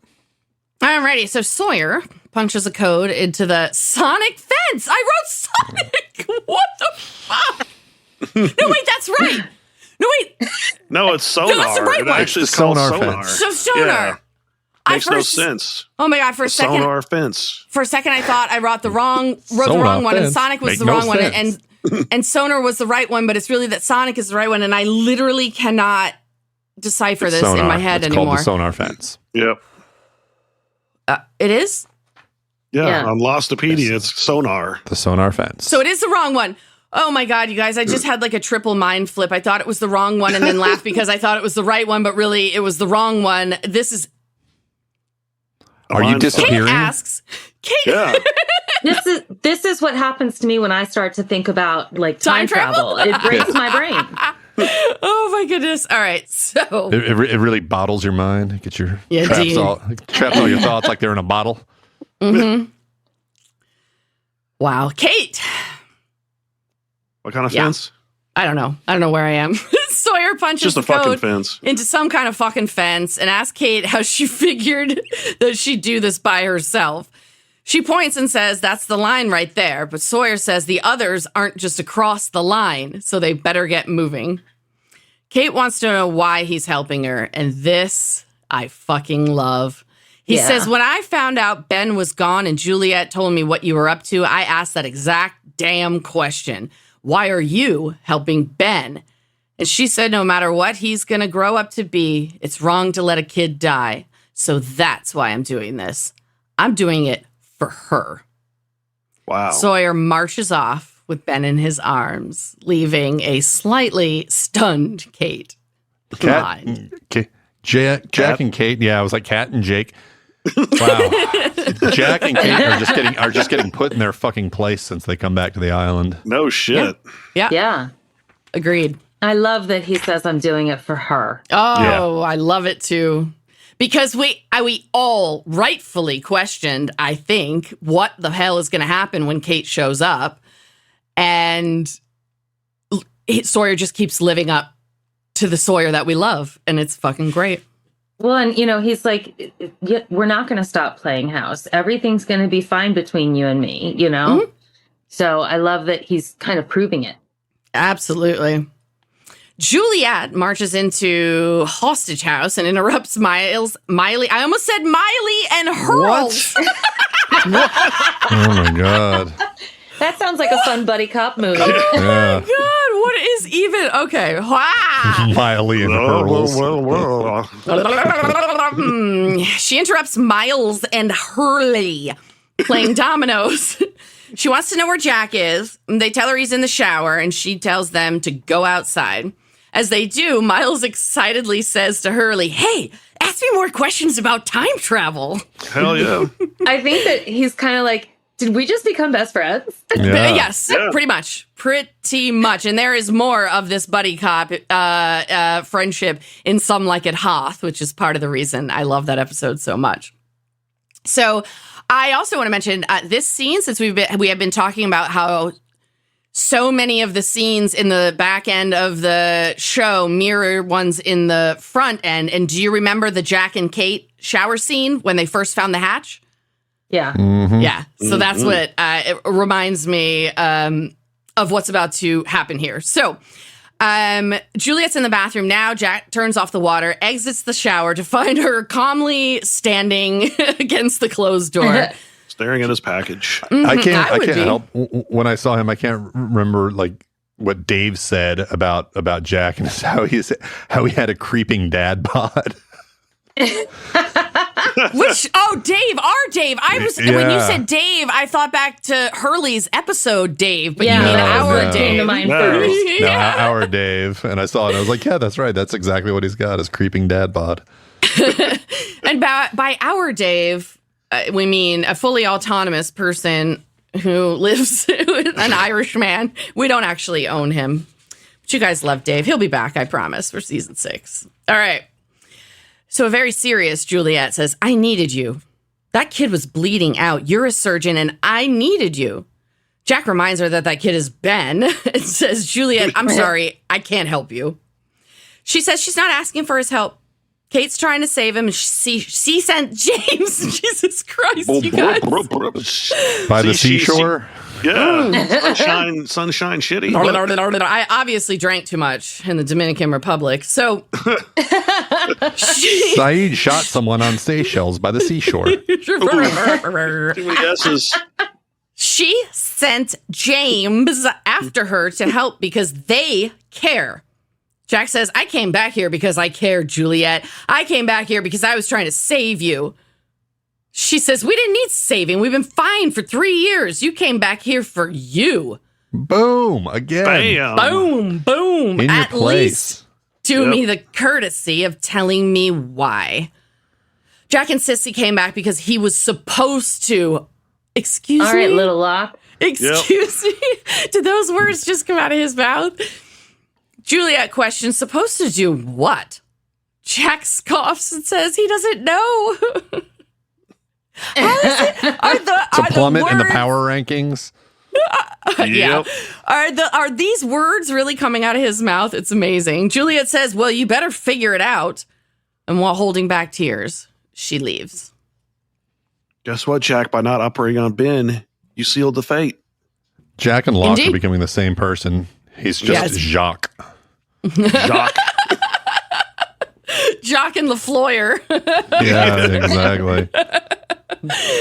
Alrighty, so Sawyer punches a code into the Sonic fence. I wrote Sonic. What the fuck? No, wait, that's right. No, wait. No, it's sonar. No, it's the right it one. actually is It's called sonar sonar. fence. So sonar. Yeah. I Makes no sense. Oh my god! For a second, Sonar fence. I thought I wrote the wrong Sonar one, and fence. Sonic was Make the no wrong one, sense. and Sonar was the right one. But it's really that Sonic is the right one, and I literally cannot decipher this in my head it's anymore. called the sonar fence. Yep. It is. Yeah, Yeah. on Lostopedia, it's sonar. The sonar fence. So it is the wrong one. Oh my god, you guys! I just had like a triple mind flip. I thought it was the wrong one, and then laughed because I thought it was the right one, but really it was the wrong one. This is. Are you Kate disappearing? asks. Kate. Yeah. This is what happens to me when I start to think about like Time time travel? travel. It breaks my brain. Oh my goodness! All right, so It really bottles your mind. It gets your Yeah, traps all your thoughts like they're in a bottle. wow, Kate. What kind of Yeah. fence? I don't know where I am. Sawyer punches Just a the fucking code fence. into some kind of fucking fence and asks Kate how she figured that she'd do this by herself. She points and says, "That's the line right there." But Sawyer says the others aren't just across the line, so they better get moving. Kate wants to know why he's helping her, and this I fucking love. He Yeah. says, "When I found out Ben was gone and Juliet told me what you were up to, I asked that exact damn question. Why are you helping Ben?" And she said, "No matter what he's going to grow up to be, it's wrong to let a kid die. So that's why I'm doing this. I'm doing it for her." Wow. Sawyer marches off with Ben in his arms, leaving a slightly stunned Kate behind. Jack and Kate. Yeah, I was like Cat and Jake. Wow. Jack and Kate are just getting put in their fucking place since they come back to the island. No shit. Yeah, Yeah. agreed. I love that he says I'm doing it for her. Oh, Yeah. I love it too. Because we all rightfully questioned, I think, what the hell is going to happen when Kate shows up. And Sawyer just keeps living up to the Sawyer that we love. And it's fucking great. Well, and he's like, we're not going to stop playing house. Everything's going to be fine between you and me, Mhm. So I love that he's kind of proving it. Absolutely. Juliet marches into Hostage House and interrupts Miley. I almost said Miley and Hurles. Oh my god. That sounds like a fun buddy cop movie. Yeah. God, what is even okay? Ah! Miley and Hurles. She interrupts Miles and Hurley playing dominoes. She wants to know where Jack is. They tell her he's in the shower, and she tells them to go outside. As they do, Miles excitedly says to Hurley, "Hey, ask me more questions about time travel." Hell yeah. I think that he's kind of like, did we just become best friends? Yeah. Yes, Yeah. pretty much. Pretty much. And there is more of this buddy cop friendship in Some Like It Hoth, which is part of the reason I love that episode so much. So I also want to mention this scene, since we have been talking about how so many of the scenes in the back end of the show mirror ones in the front end. And do you remember the Jack and Kate shower scene when they first found the hatch? Yeah. Mhm. Yeah. So that's what it reminds me of what's about to happen here. So Juliet's in the bathroom now. Jack turns off the water, exits the shower to find her calmly standing against the closed door. Staring at his package. I can't would be. help when I saw him. I can't remember like what Dave said about Jack and how he had a creeping dad bod. Dave, our Dave. When you Yeah. said Dave, I thought back to Hurley's episode, Dave, but Yeah, you mean No, our no. came to Dave. mind No. first. No, Yeah. our Dave, and I saw it. And I was like, yeah, that's right. That's exactly what he's got. His creeping dad bod. And by our Dave, we mean a fully autonomous person who lives an Irish man. We don't actually own him. But you guys love Dave. He'll be back, I promise, for season 6. All right. So a very serious Juliet says, "I needed you. That kid was bleeding out. You're a surgeon, and I needed you." Jack reminds her that kid is Ben and says, "Juliet, I'm sorry. I can't help you." She says she's not asking for his help. Kate's trying to save him, and she sent James. Jesus Christ, you guys. By the See, seashore. Yeah, sunshine shitty. I obviously drank too much in the Dominican Republic. So Saeed shot someone on Seychelles by the seashore. Too many S's. She sent James after her to help because they care. Jack says, I came back here because I care, Juliet. I came back here because I was trying to save you. She says, we didn't need saving. We've been fine for 3 years. You came back here for you. Boom. Again. Bam. Boom, boom. In your At place. least do me the courtesy of telling me why. Jack insists he came back because he was supposed to. Excuse me? All right, little lock. Excuse me? Did those words just come out of his mouth? Juliet questions, supposed to do what? Jack scoffs and says he doesn't know. How is it? To plummet in the power rankings. Yeah. Are these words really coming out of his mouth? It's amazing. Juliet says, well, you better figure it out. And while holding back tears, she leaves. Guess what, Jack? By not operating on Ben, you sealed the fate. Jack and Locke Indeed. are becoming the same person. He's just Jaocke. Jaocke. Jaocke and LaFleuwyer. Yeah, exactly.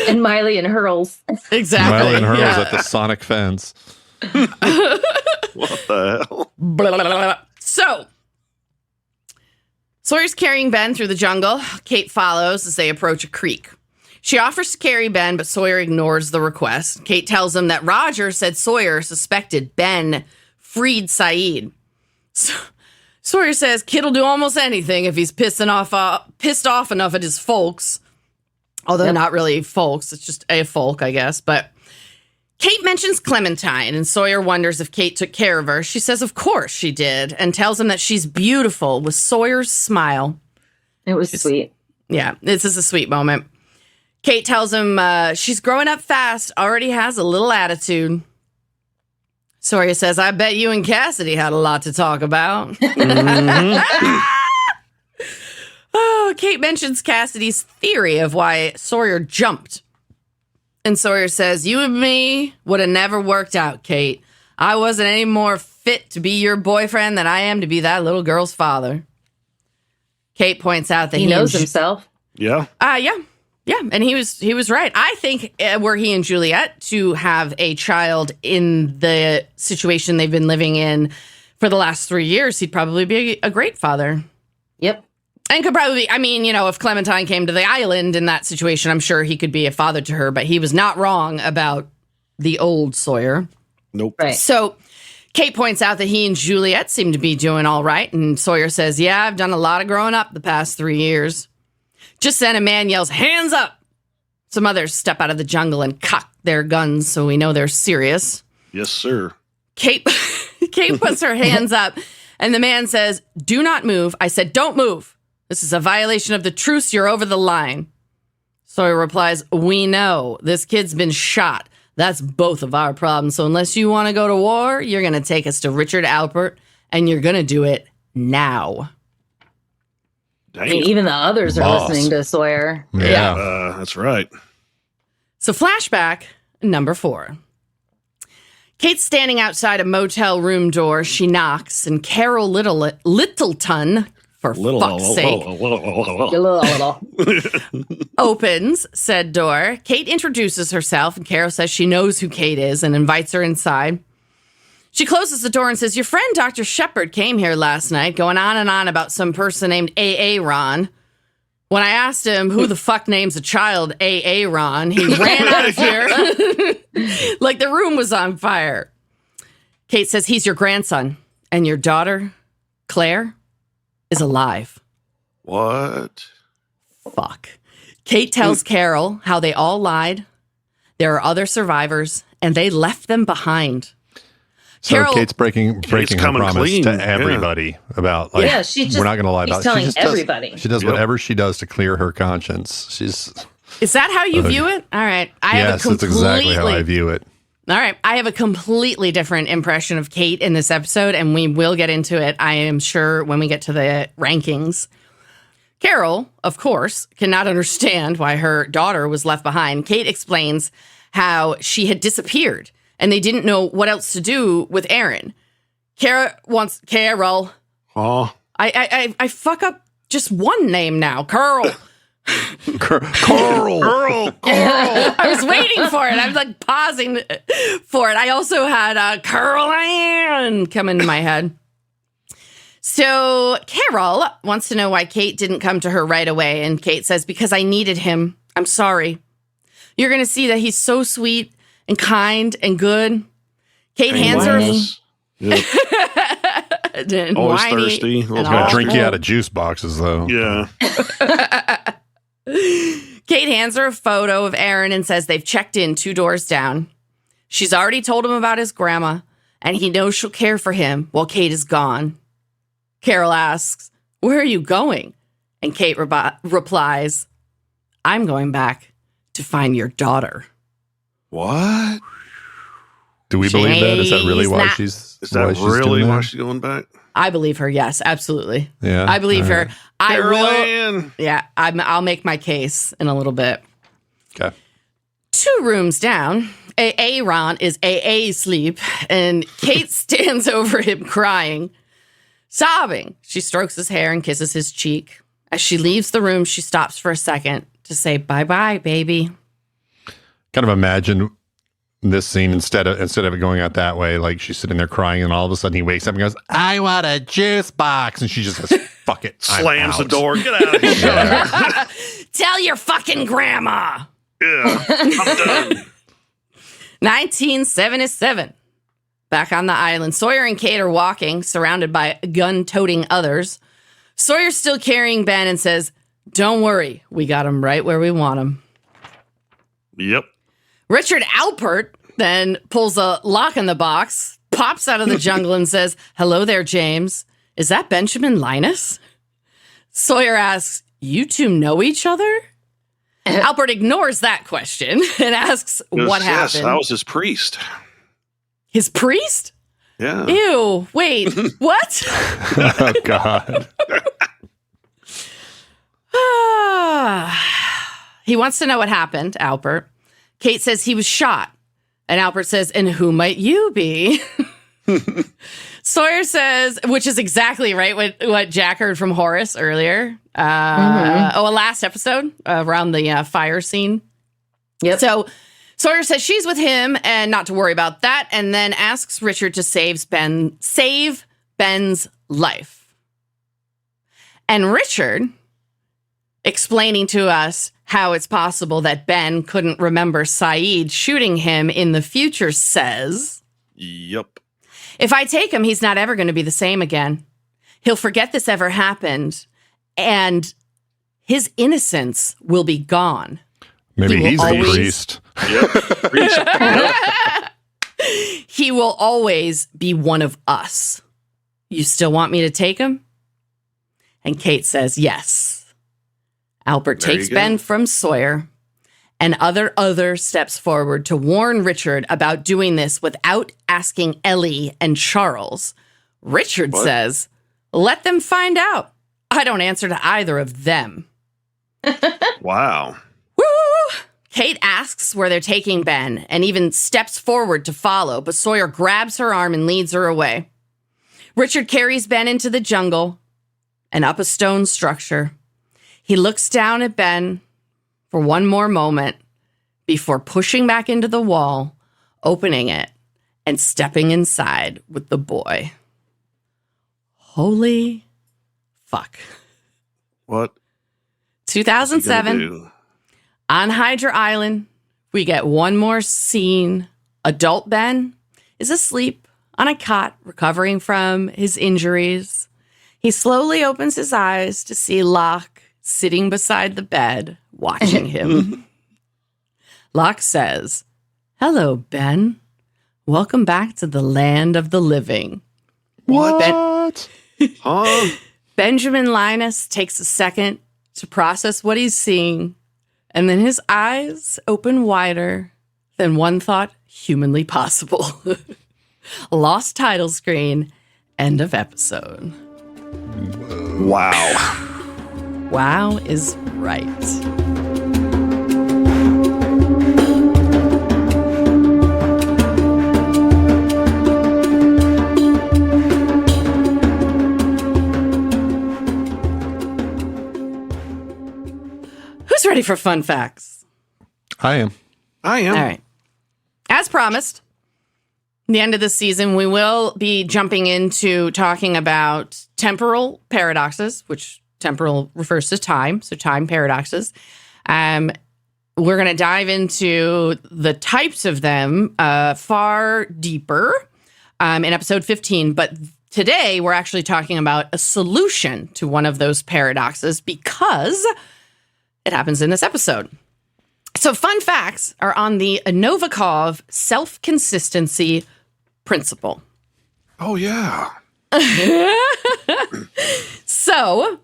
And Miley and Hurles. Exactly. Miley and Hurles Yeah. at the Sonic fence. What the hell? Blah, blah, blah, blah. So, Sawyer's carrying Ben through the jungle. Kate follows as they approach a creek. She offers to carry Ben, but Sawyer ignores the request. Kate tells him that Roger said Sawyer suspected Ben freed Saeed. So, Sawyer says Kid'll do almost anything if he's pissed off enough at his folks. Although not really folks, it's just a folk, I guess. But Kate mentions Clementine, and Sawyer wonders if Kate took care of her. She says, of course she did, and tells him that she's beautiful with Sawyer's smile. It was sweet. Yeah, this is a sweet moment. Kate tells him she's growing up fast, already has a little attitude. Sawyer says, I bet you and Cassidy had a lot to talk about. Oh, Kate mentions Cassidy's theory of why Sawyer jumped. And Sawyer says, you and me would have never worked out, Kate. I wasn't any more fit to be your boyfriend than I am to be that little girl's father. Kate points out that He knows himself. Yeah. Yeah, and he was right. I think were he and Juliet to have a child in the situation they've been living in for the last 3 years, he'd probably be a great father. Yep. And could probably, I mean, if Clementine came to the island in that situation, I'm sure he could be a father to her, but he was not wrong about the old Sawyer. Nope. Right. So Kate points out that he and Juliet seem to be doing all right, and Sawyer says, yeah, I've done a lot of growing up the past 3 years. Just then a man yells, hands up! Some others step out of the jungle and cock their guns, so we know they're serious. Yes, sir. Kate puts her hands up, and the man says, do not move. I said, don't move. This is a violation of the truce. You're over the line. Sawyer replies, we know. This kid's been shot. That's both of our problems. So unless you want to go to war, you're going to take us to Richard Alpert, and you're going to do it now. I mean, even the others are listening to Sawyer. Yeah. That's right. So flashback number 4. Kate's standing outside a motel room door. She knocks, and Carol Littleton, for fuck's sake, opens said door. Kate introduces herself, and Carol says she knows who Kate is and invites her inside. She closes the door and says, your friend Dr. Shepard came here last night going on and on about some person named A.A. Ron. When I asked him who the fuck names a child A.A. Ron, he ran out of here like the room was on fire. Kate says, he's your grandson, and your daughter, Claire, is alive. What? Fuck. Kate tells Carol how they all lied. There are other survivors, and they left them behind. So Carol, Kate's breaking her coming promise clean. to everybody about like she just, we're not going to lie about it. telling She just everybody. She does Yep. whatever she does to clear her conscience. She's is that how you view it? All right. yes, that's exactly how I view it. All right. I have a completely different impression of Kate in this episode, and we will get into it, I am sure, when we get to the rankings. Carol, of course, cannot understand why her daughter was left behind. Kate explains how she had disappeared and they didn't know what else to do with Aaron. Carol. Oh. I fuck up just one name now. Carl. Carl. I was waiting for it. I was like pausing for it. I also had Carol Ann come into my head. So Carol wants to know why Kate didn't come to her right away. And Kate says, because I needed him. I'm sorry. You're going to see that he's so sweet and kind and good. Kate hands her. Yep. Always whiny thirsty. Gonna drink you out of juice boxes, though. Yeah. Kate hands her a photo of Aaron and says they've checked in 2 doors down. She's already told him about his grandma, and he knows she'll care for him while Kate is gone. Carol asks, where are you going? And Kate replies, I'm going back to find your daughter. What? Do we believe that? Is that really why she's? Is that really why she's going back? I believe her. Yes, absolutely. Yeah, I believe her. I Carolyn. will. Yeah, I'll make my case in a little bit. Okay. 2 rooms down, Aaron is sleep, and Kate stands over him crying, sobbing. She strokes his hair and kisses his cheek. As she leaves the room, she stops for a second to say, bye-bye, baby. Kind of imagine this scene instead of it going out that way, like she's sitting there crying, and all of a sudden he wakes up and goes, I want a juice box, and she just says, fuck it, slams the door, get out of here. Tell your fucking grandma. Yeah, I'm done. 1977. Back on the island, Sawyer and Kate are walking, surrounded by gun-toting others. Sawyer's still carrying Ben and says, don't worry, we got him right where we want him. Yep. Richard Alpert then pulls a lock in the box, pops out of the jungle and says, hello there, James. Is that Benjamin Linus? Sawyer asks, you two know each other? Alpert ignores that question and asks what happened. Yes, that was his priest. His priest? Yeah. Ew, wait, what? Oh, God. He wants to know what happened, Alpert. Kate says he was shot. And Alpert says, and who might you be? Sawyer says, which is exactly right what Jack heard from Horace earlier. Last episode around the fire scene. Yep. So Sawyer says she's with him and not to worry about that, and then asks Richard to save Ben's life. And Richard, explaining to us how it's possible that Ben couldn't remember Saeed shooting him in the future, says, yep. If I take him, he's not ever going to be the same again. He'll forget this ever happened, and his innocence will be gone. Maybe he's a priest. Yep. Priest. Yep. He will always be one of us. You still want me to take him? And Kate says, yes. Alpert takes Ben from Sawyer, and other steps forward to warn Richard about doing this without asking Ellie and Charles. Richard says, let them find out. I don't answer to either of them. Wow. Woo! Kate asks where they're taking Ben and even steps forward to follow, but Sawyer grabs her arm and leads her away. Richard carries Ben into the jungle and up a stone structure. He looks down at Ben for one more moment before pushing back into the wall, opening it, and stepping inside with the boy. Holy fuck. What? 2007, on Hydra Island, we get one more scene. Adult Ben is asleep on a cot, recovering from his injuries. He slowly opens his eyes to see Locke sitting beside the bed, watching him. Locke says, hello, Ben. Welcome back to the land of the living. What? Huh? Benjamin Linus takes a second to process what he's seeing, and then his eyes open wider than one thought humanly possible. Lost title screen, end of episode. Wow. Wow is right. ready for fun facts? I am. I am. All right. As promised, the end of this season, we will be jumping into talking about temporal paradoxes, which temporal refers to time, so time paradoxes. We're going to dive into the types of them far deeper in episode 15. But today, we're actually talking about a solution to one of those paradoxes because it happens in this episode. So fun facts are on the Novikov self-consistency principle. Oh, yeah. So,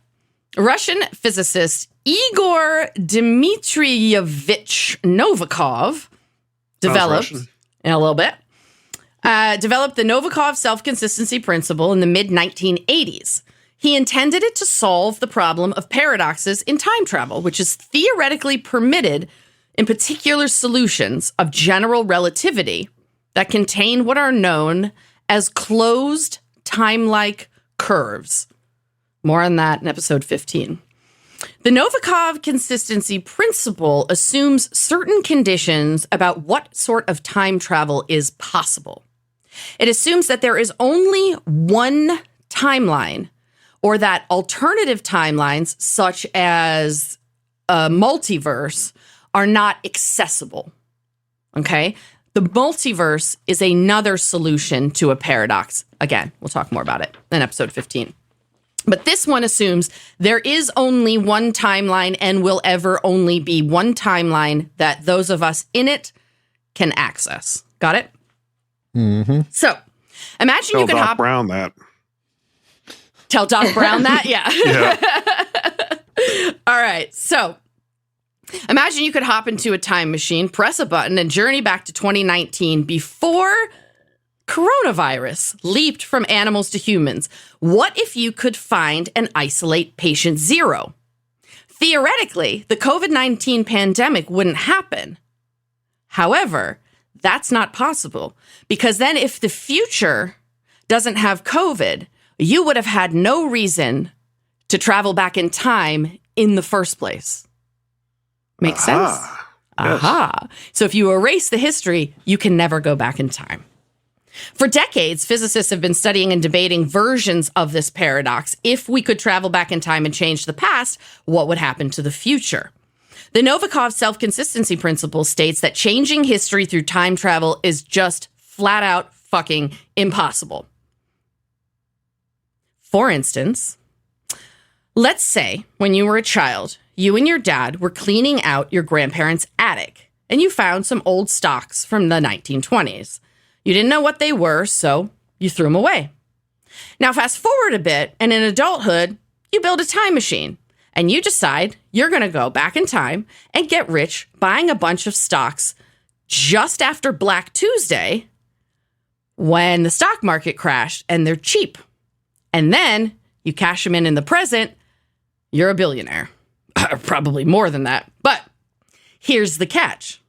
Russian physicist Igor Dmitrievich Novikov developed in a little bit, developed the Novikov self-consistency principle in the mid-1980s. He intended it to solve the problem of paradoxes in time travel, which is theoretically permitted in particular solutions of general relativity that contain what are known as closed time-like curves. More on that in episode 15. The Novikov consistency principle assumes certain conditions about what sort of time travel is possible. It assumes that there is only one timeline, or that alternative timelines, such as a multiverse, are not accessible. Okay? The multiverse is another solution to a paradox. Again, we'll talk more about it in episode 15. But this one assumes there is only one timeline and will ever only be one timeline that those of us in it can access. Got it? Mm-hmm. So, imagine Tell you could Doc hop... Brown that. Tell Doc Brown that? Yeah. Yeah. All right. So, imagine you could hop into a time machine, press a button, and journey back to 2019 before coronavirus leaped from animals to humans. What if you could find and isolate patient zero? Theoretically, the COVID-19 pandemic wouldn't happen. However, that's not possible, because then if the future doesn't have COVID, you would have had no reason to travel back in time in the first place. Makes sense? Yes. Aha. So if you erase the history, you can never go back in time. For decades, physicists have been studying and debating versions of this paradox. If we could travel back in time and change the past, what would happen to the future? The Novikov self-consistency principle states that changing history through time travel is just flat out fucking impossible. For instance, let's say when you were a child, you and your dad were cleaning out your grandparents' attic, and you found some old stocks from the 1920s. You didn't know what they were, so you threw them away. Now, fast forward a bit, and in adulthood, you build a time machine, and you decide you're going to go back in time and get rich buying a bunch of stocks just after Black Tuesday when the stock market crashed and they're cheap. And then you cash them in the present, you're a billionaire. Probably more than that. But here's the catch.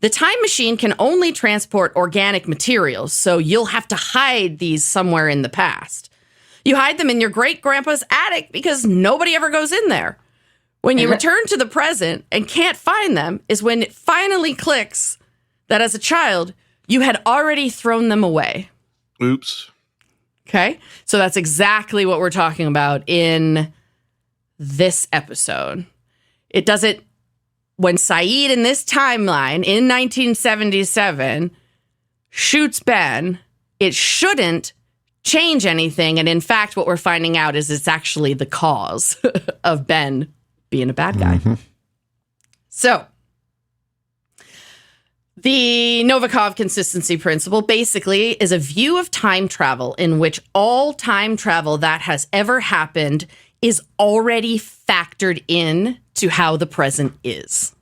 The time machine can only transport organic materials, so you'll have to hide these somewhere in the past. You hide them in your great-grandpa's attic because nobody ever goes in there. When you return to the present and can't find them is when it finally clicks that as a child, you had already thrown them away. Oops. Okay? So that's exactly what we're talking about in this episode. It doesn't... When Saeed in this timeline in 1977 shoots Ben, it shouldn't change anything. And in fact, what we're finding out is it's actually the cause of Ben being a bad guy. Mm-hmm. So the Novikov consistency principle basically is a view of time travel in which all time travel that has ever happened is already factored in to how the present is.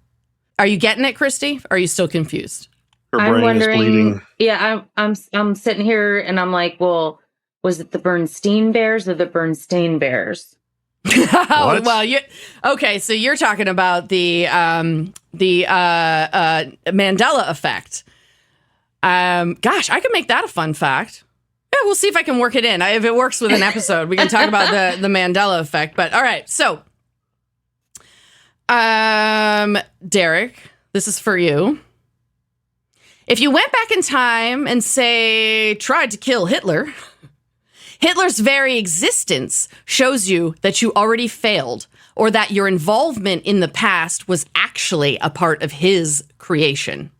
Are you getting it, Christy? Or are you still confused? Her I'm brain wondering. is bleeding. Yeah, I'm sitting here and I'm like, well, was it the Bernstein Bears or the Bernstein Bears? Oh, well, okay. So you're talking about the Mandela effect. Gosh, I could make that a fun fact. Yeah, we'll see if I can work it in. If it works with an episode, we can talk about the Mandela effect. But all right, so Derek, this is for you. If you went back in time and, say, tried to kill Hitler, Hitler's very existence shows you that you already failed, or that your involvement in the past was actually a part of his creation.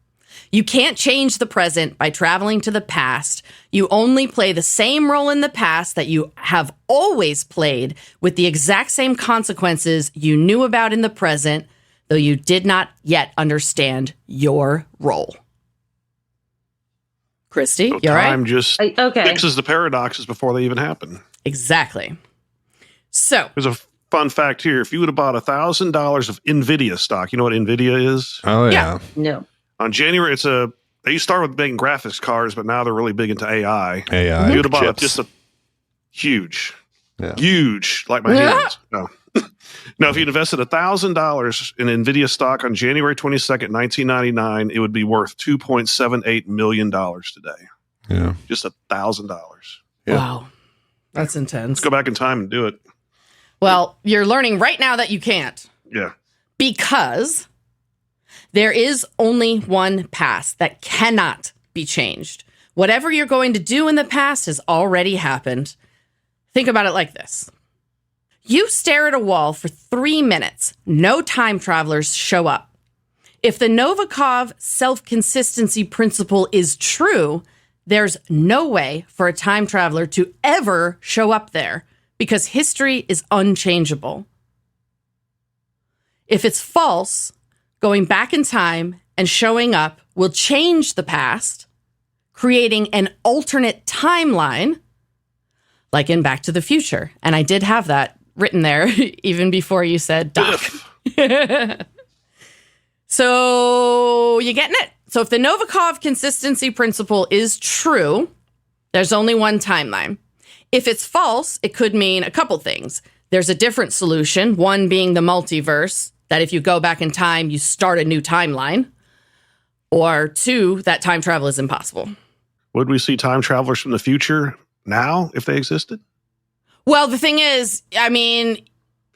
You can't change the present by traveling to the past. You only play the same role in the past that you have always played, with the exact same consequences you knew about in the present, though you did not yet understand your role. Christy, So you all right? time just Okay. fixes the paradoxes before they even happen. Exactly. So, There's a fun fact here. If you would have bought $1,000 of NVIDIA stock, you know what NVIDIA is? Oh, yeah. Yeah. No. On January, they started with making graphics cards, but now they're really big into AI. AI. You would have bought chips. just a huge, Yeah. huge, like my Yeah. hands. No. Now, if you'd invested $1,000 in NVIDIA stock on January 22nd, 1999, it would be worth $2.78 million today. Yeah. Just $1,000. Yeah. wow, that's intense. Let's go back in time and do it. Well, you're learning right now that you can't, Yeah. because there is only one past that cannot be changed. Whatever you're going to do in the past has already happened. Think about it like this. You stare at a wall for 3 minutes. No time travelers show up. If the Novikov self-consistency principle is true, there's no way for a time traveler to ever show up there, because history is unchangeable. If it's false, going back in time and showing up will change the past, creating an alternate timeline, like in Back to the Future. And I did have that written there even before you said Doc. So you getting it? So if the Novikov consistency principle is true, there's only one timeline. If it's false, it could mean a couple things. There's a different solution, one being the multiverse, that if you go back in time, you start a new timeline. Or two, that time travel is impossible. Would we see time travelers from the future now if they existed? Well, the thing is, I mean, If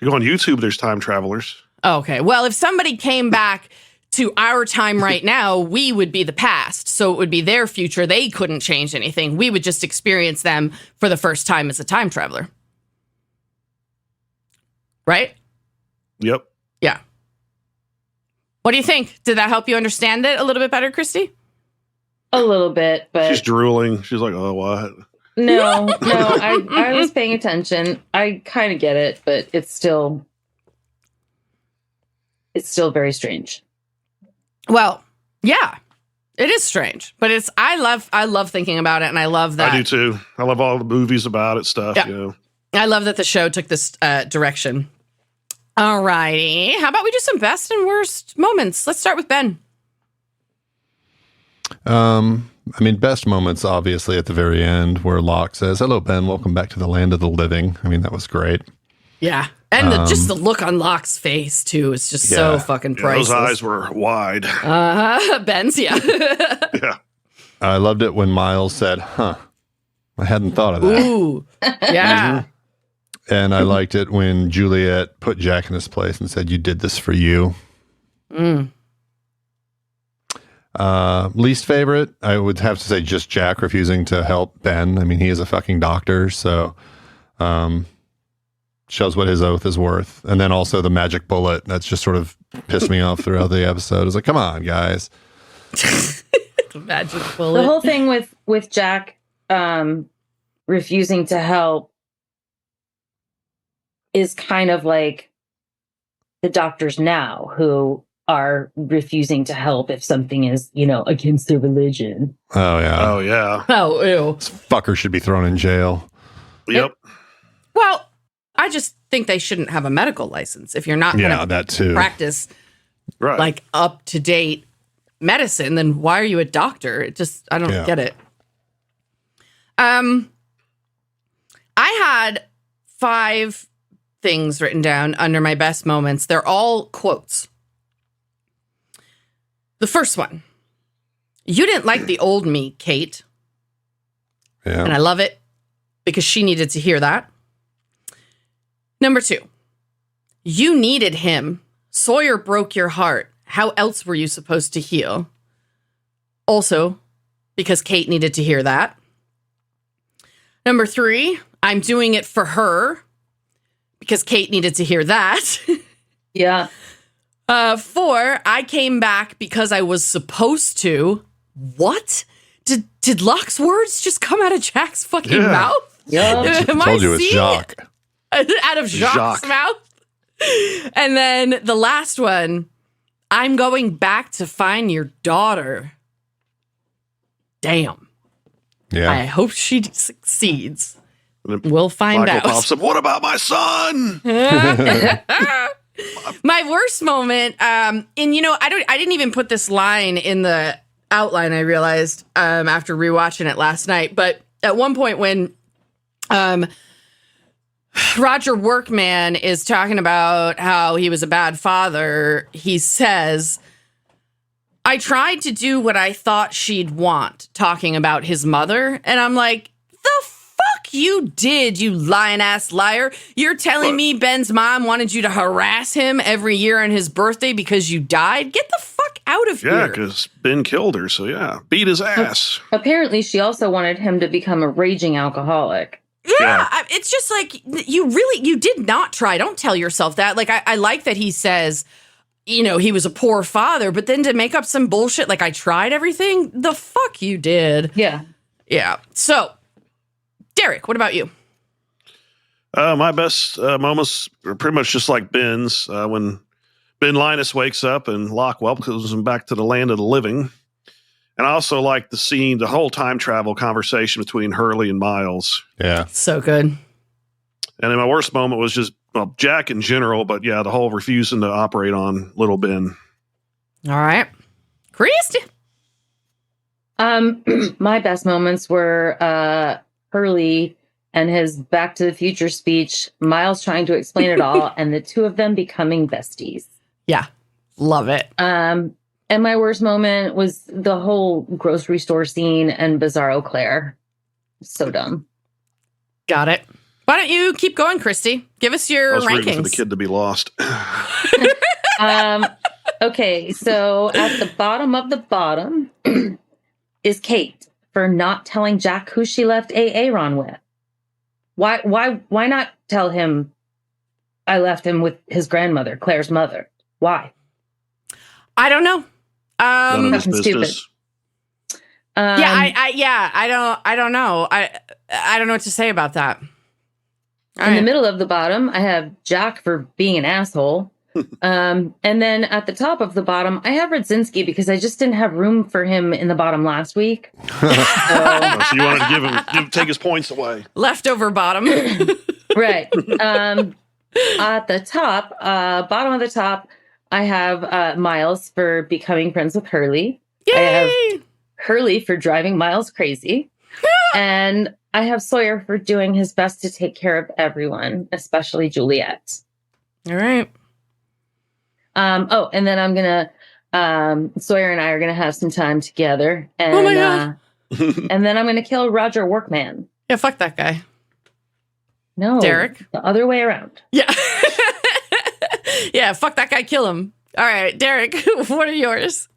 you go on YouTube, there's time travelers. okay. Well, if somebody came back to our time right now, we would be the past. So it would be their future. They couldn't change anything. We would just experience them for the first time as a time traveler. Right? Yep. Yeah. What do you think? Did that help you understand it a little bit better, Christy? A little bit, but She's drooling. She's like, oh, what? no, I was paying attention. I kind of get it, but it's still very strange. Well, yeah, it is strange, but I love thinking about it, and I love that. I do too. I love all the movies about it stuff. Yeah. You know. I love that the show took this direction. All righty. How about we do some best and worst moments? Let's start with Ben. I mean, best moments, obviously, at the very end where Locke says, "Hello, Ben. Welcome back to the land of the living." I mean, that was great. Yeah. And just the look on Locke's face, too, is just so Yeah. fucking Yeah, priceless. those eyes were wide. Ben's, yeah. Yeah. I loved it when Miles said, "Huh, I hadn't thought of that." Ooh. Yeah. And I liked it when Juliet put Jack in his place and said, "You did this for you." Mm. Least favorite, I would have to say just Jack refusing to help Ben. I mean, he is a fucking doctor, so shows what his oath is worth. And then also the magic bullet, that's just sort of pissed me off throughout the episode. It's like, come on, guys. The magic bullet. The whole thing with Jack refusing to help is kind of like the doctors now who are refusing to help if something is, against their religion. Oh, yeah. Oh, yeah. Oh, ew. This fucker should be thrown in jail. Yep. Well, I just think they shouldn't have a medical license if you're not going Yeah, to that too. practice Right. like up to date medicine. Then why are you a doctor? I don't get it. I had 5 things written down under my best moments. They're all quotes. The first one: "You didn't like the old me, Kate." Yeah. And I love it because she needed to hear that. Number 2: "You needed him, Sawyer broke your heart. How else were you supposed to heal? Also, because Kate needed to hear that. Number 3, I'm doing it for her. Because Kate needed to hear that. Yeah. 4, I came back because I was supposed to. What? Did Locke's words just come out of Jack's fucking mouth? Yeah. Am Told I you it's seeing Jaocke. out of Jaocke's mouth? And then the last one, I'm going back to find your daughter. Damn. Yeah. I hope she succeeds. We'll find Michael out. pops up, what about my son? My worst moment, and I didn't even put this line in the outline, I realized after rewatching it last night, but at one point when Roger Workman is talking about how he was a bad father, he says, I tried to do what I thought she'd want, talking about his mother, and I'm like, the fuck you did, you lying-ass liar. You're telling me Ben's mom wanted you to harass him every year on his birthday because you died? Get the fuck out of Yeah, here. because Ben killed her, so yeah, beat his ass. Apparently, she also wanted him to become a raging alcoholic. Yeah, it's just like, you did not try. Don't tell yourself that. Like, I like that he says, he was a poor father, but then to make up some bullshit like I tried everything, the fuck you did. Yeah. Yeah. So, Derek, what about you? My best moments are pretty much just like Ben's. When Ben Linus wakes up and Locke welcomes him back to the land of the living. And I also like the whole time travel conversation between Hurley and Miles. Yeah. So good. And then my worst moment was just Jack in general, but yeah, the whole refusing to operate on little Ben. All right. Christy. My best moments were Hurley and his Back to the Future speech, Miles trying to explain it all, and the two of them becoming besties. Yeah. Love it. And my worst moment was the whole grocery store scene and Bizarro Claire. So dumb. Got it. Why don't you keep going, Christy? Give us your I was rooting for the rankings. kid to be lost. Okay, so at the bottom of the bottom is Kate for not telling Jack who she left Aaron with. Why not tell him I left him with his grandmother, Claire's mother? Why? I don't know. None of his fucking business. I don't know. I don't know what to say about that. In the middle of the bottom, I have Jack for being an asshole. And then at the top of the bottom, I have Radzinski because I just didn't have room for him in the bottom last week. So you wanted to take his points away. Leftover bottom. Right. At the top, bottom of the top, I have Miles for becoming friends with Hurley. Yay! I have Hurley for driving Miles crazy. And I have Sawyer for doing his best to take care of everyone, especially Juliet. All right. And then I'm going to, Sawyer and I are going to have some time together. And, Oh my God. And then I'm going to kill Roger Workman. Yeah, fuck that guy. No. Derek? The other way around. Yeah. Yeah, fuck that guy, kill him. All right, Derek, what are yours?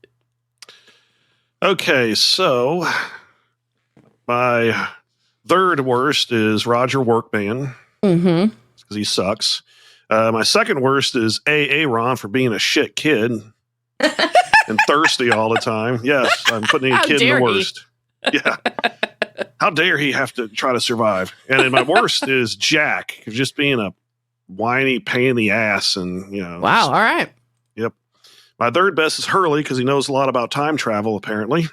Okay, so my third worst is Roger Workman Mm-hmm. because he sucks. My second worst is Aaron for being a shit kid and thirsty all the time. Yes, I'm putting a How kid in dare the he. worst. Yeah. How dare he have to try to survive? And then my worst is Jack for just being a whiny pain in the ass. And, Wow, all right. Yep. My third best is Hurley because he knows a lot about time travel, apparently.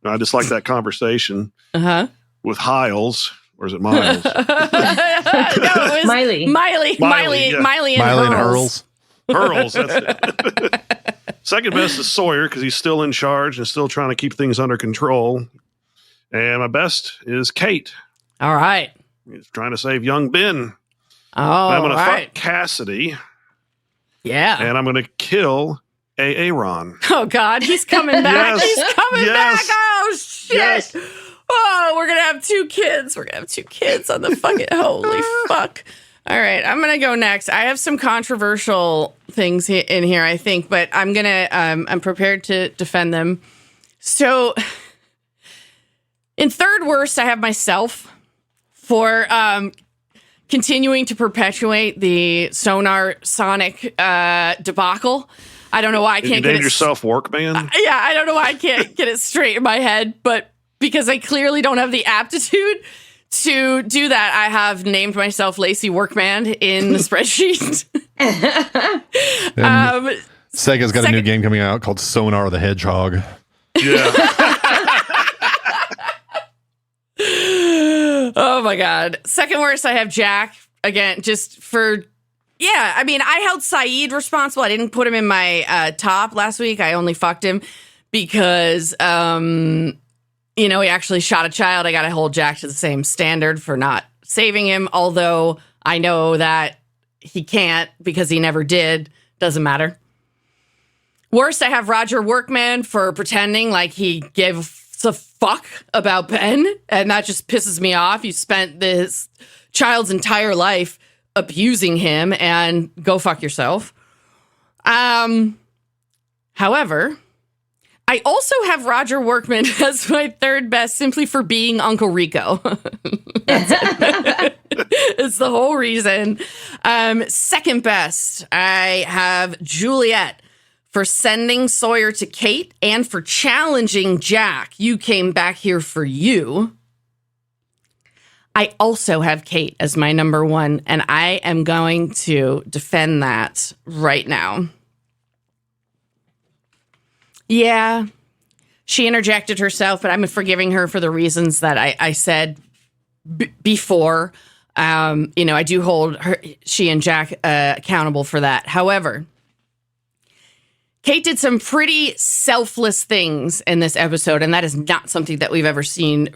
I just like that conversation Uh-huh. with Hurles. Or is it Miles? No, it was Miley. Miley yeah. and Miley and Hurles. Hurles. Hurles, that's it. Second best is Sawyer because he's still in charge and still trying to keep things under control. And my best is Kate. All right. He's trying to save young Ben. Oh, And I'm going to all fuck right. Cassidy. Yeah. And I'm going to kill Aaron. Oh, God, he's coming back. Yes. He's coming Yes. back. Oh, shit. Yes. Oh, we're going to have 2 kids. We're going to have 2 kids on the fucking, holy fuck. All right, I'm gonna go next. I have some controversial things in here, I think, but I'm prepared to defend them. So, in third worst, I have myself for continuing to perpetuate the Sonar Sonic debacle. I don't know why I can't get it. Yourself Workman? Yeah, I don't know why I can't get it straight in my head, but because I clearly don't have the aptitude to do that, I have named myself Lacy Workman in the spreadsheet. Sega's got a new game coming out called Sonar the Hedgehog. Yeah. Oh my God. Second worst, I have Jack. Again, just for, yeah, I mean, I held Saeed responsible. I didn't put him in my top last week. I only fucked him because, he actually shot a child. I got to hold Jack to the same standard for not saving him, although I know that he can't because he never did. Doesn't matter. Worst, I have Roger Workman for pretending like he gave a fuck about Ben, and that just pisses me off. You spent this child's entire life abusing him, and go fuck yourself. However, I also have Roger Workman as my third best simply for being Uncle Rico. That's it. It's the whole reason. Second best, I have Juliet for sending Sawyer to Kate and for challenging Jack. You came back here for you. I also have Kate as my number one, and I am going to defend that right now. Yeah, she interjected herself, but I'm forgiving her for the reasons that I said before. I do hold she and Jack accountable for that. However, Kate did some pretty selfless things in this episode, and that is not something that we've ever seen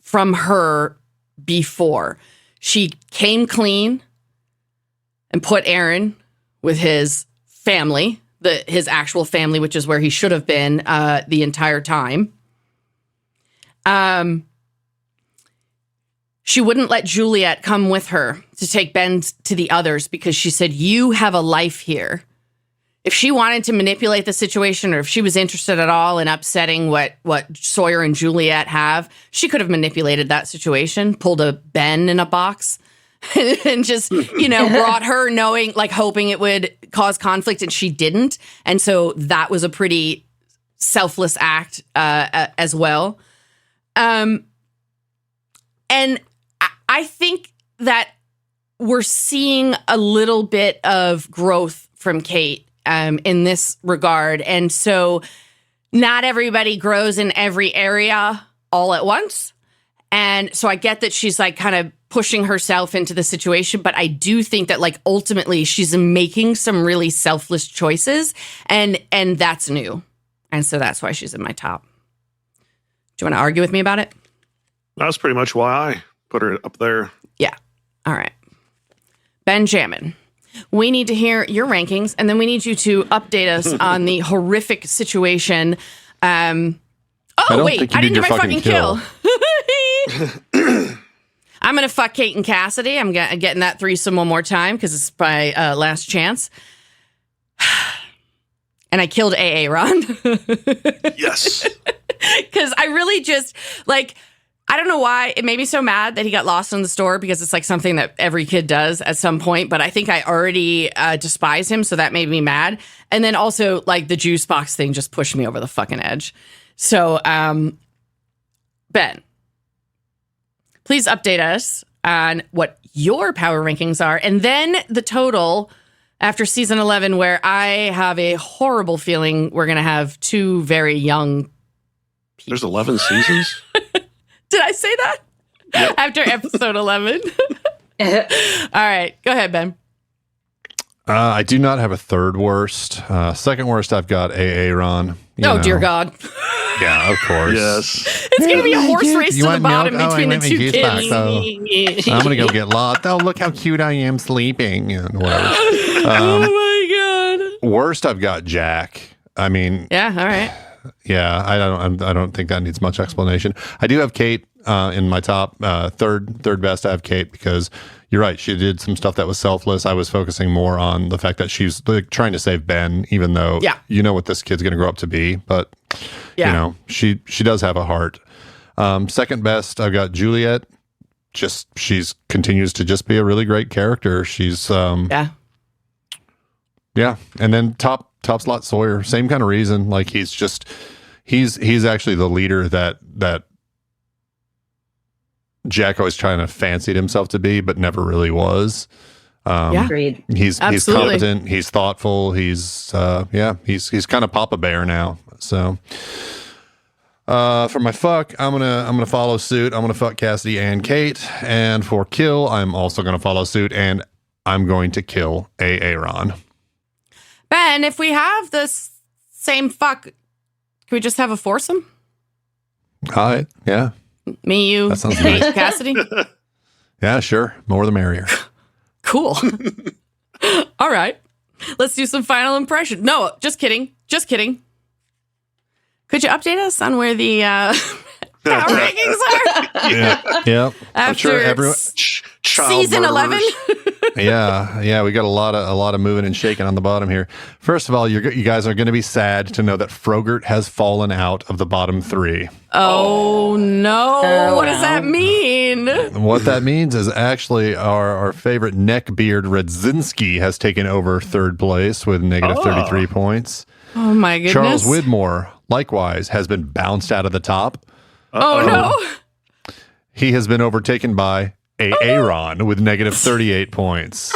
from her before. She came clean and put Aaron with his family, his actual family, which is where he should have been the entire time. She wouldn't let Juliet come with her to take Ben to the others because she said, you have a life here. If she wanted to manipulate the situation or if she was interested at all in upsetting what Sawyer and Juliet have, she could have manipulated that situation, pulled a Ben in a box and just, brought her hoping it would cause conflict, and she didn't. And so that was a pretty selfless act as well. And I think that we're seeing a little bit of growth from Kate in this regard. And so not everybody grows in every area all at once. And so I get that she's kind of pushing herself into the situation, but I do think that ultimately she's making some really selfless choices, and that's new. And so that's why she's in my top. Do you want to argue with me about it? That's pretty much why I put her up there. Yeah. All right. Benjamin, we need to hear your rankings, and then we need you to update us on the horrific situation. I didn't do my fucking kill. I'm going to fuck Kate and Cassidy. I'm getting that threesome one more time because it's my last chance. And I killed AA Ron. Yes. Because I really just, I don't know why. It made me so mad that he got lost in the store because it's something that every kid does at some point. But I think I already despise him, so that made me mad. And then also, the juice box thing just pushed me over the fucking edge. So, Ben, please update us on what your power rankings are, and then the total after season 11, where I have a horrible feeling we're going to have two very young people. There's 11 seasons? Did I say that? Yep. After episode 11? All right, go ahead, Ben. I do not have a third worst. Second worst, I've got AA Ron. Dear God. Yeah, of course. Yes. It's going to be a horse race to the bottom between the two kids. I'm going to go get lost. Oh, look how cute I am sleeping. And whatever. Oh, my God. Worst, I've got Jack. Yeah, all right. Yeah, I don't think that needs much explanation. I do have Kate in my top. Third best, I have Kate, because you're right. She did some stuff that was selfless. I was focusing more on the fact that she's like, trying to save Ben, even though you know what this kid's going to grow up to be. But, you know, she does have a heart. Second best, I've got Juliet. She's continues to just be a really great character. She's, yeah. And then top slot Sawyer, same kind of reason. Like he's actually the leader that Jack always trying to fancied himself to be, but never really was. Agreed. He's competent. He's thoughtful. He's kind of Papa Bear now. So, for my fuck, I'm gonna follow suit. I'm gonna fuck Cassidy and Kate. And for kill, I'm also gonna follow suit, and I'm going to kill Aaron. Ben, if we have this same fuck, can we just have a foursome? All right. Yeah. Me, you, That sounds Kate, nice. Cassidy. Yeah, sure. More the merrier. Cool. All right. Let's do some final impression. No, just kidding. Just kidding. Could you update us on where the power rankings are? Yeah. After I'm sure everyone. season 11? Yeah. We got a lot of moving and shaking on the bottom here. First of all, you guys are going to be sad to know that Frogurt has fallen out of the bottom 3. Oh no! What does that mean? What that means is actually our favorite neckbeard Radzinski has taken over third place with negative 33 points. Oh my goodness! Charles Widmore, likewise, has been bounced out of the top. Oh no! He has been overtaken by Aaron with negative 38 points.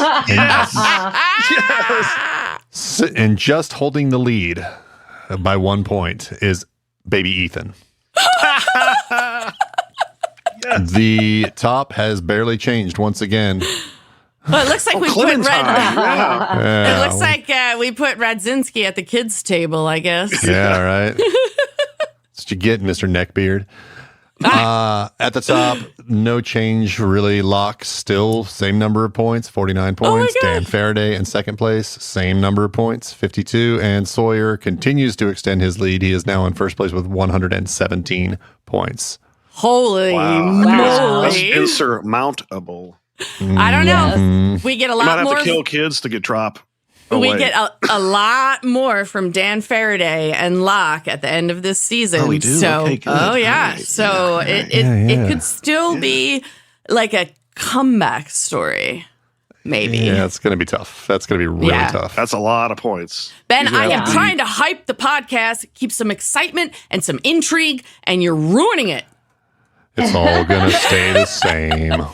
And just holding the lead by 1 point is baby Ethan. The top has barely changed once again. Well, it looks like we put Clementine. It looks like we put Radzinski at the kids' table, I guess. Yeah, right. That's what you get, Mr. Neckbeard. At the top, no change really. Locke still same number of points, 49 points. Dan Faraday in second place, same number of points, 52. And Sawyer continues to extend his lead. He is now in first place with 117 points. Holy moly! That's insurmountable. I don't know. We get a You might lot have more. to kill kids to get drop. We away. get a lot more from Dan Faraday and Locke at the end of this season. Oh, we do? So, Okay, good. oh yeah. All right. So it could still be like a comeback story, maybe. Yeah, it's going to be tough. That's going to be really tough. That's a lot of points. Ben, I am trying to hype the podcast, keep some excitement and some intrigue, and you're ruining it. It's all going to stay the same.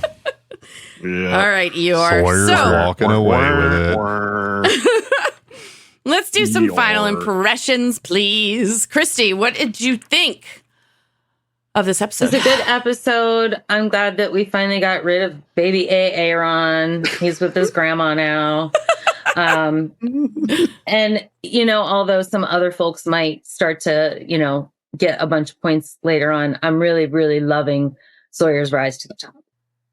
Yeah. All right, Eeyore. Sawyer's walking away with it. Let's do some Eeyore. final impressions, please. Christy, what did you think of this episode? It's a good episode. I'm glad that we finally got rid of baby Aaron. He's with his grandma now. And, although some other folks might start to, get a bunch of points later on, I'm really, really loving Sawyer's rise to the top.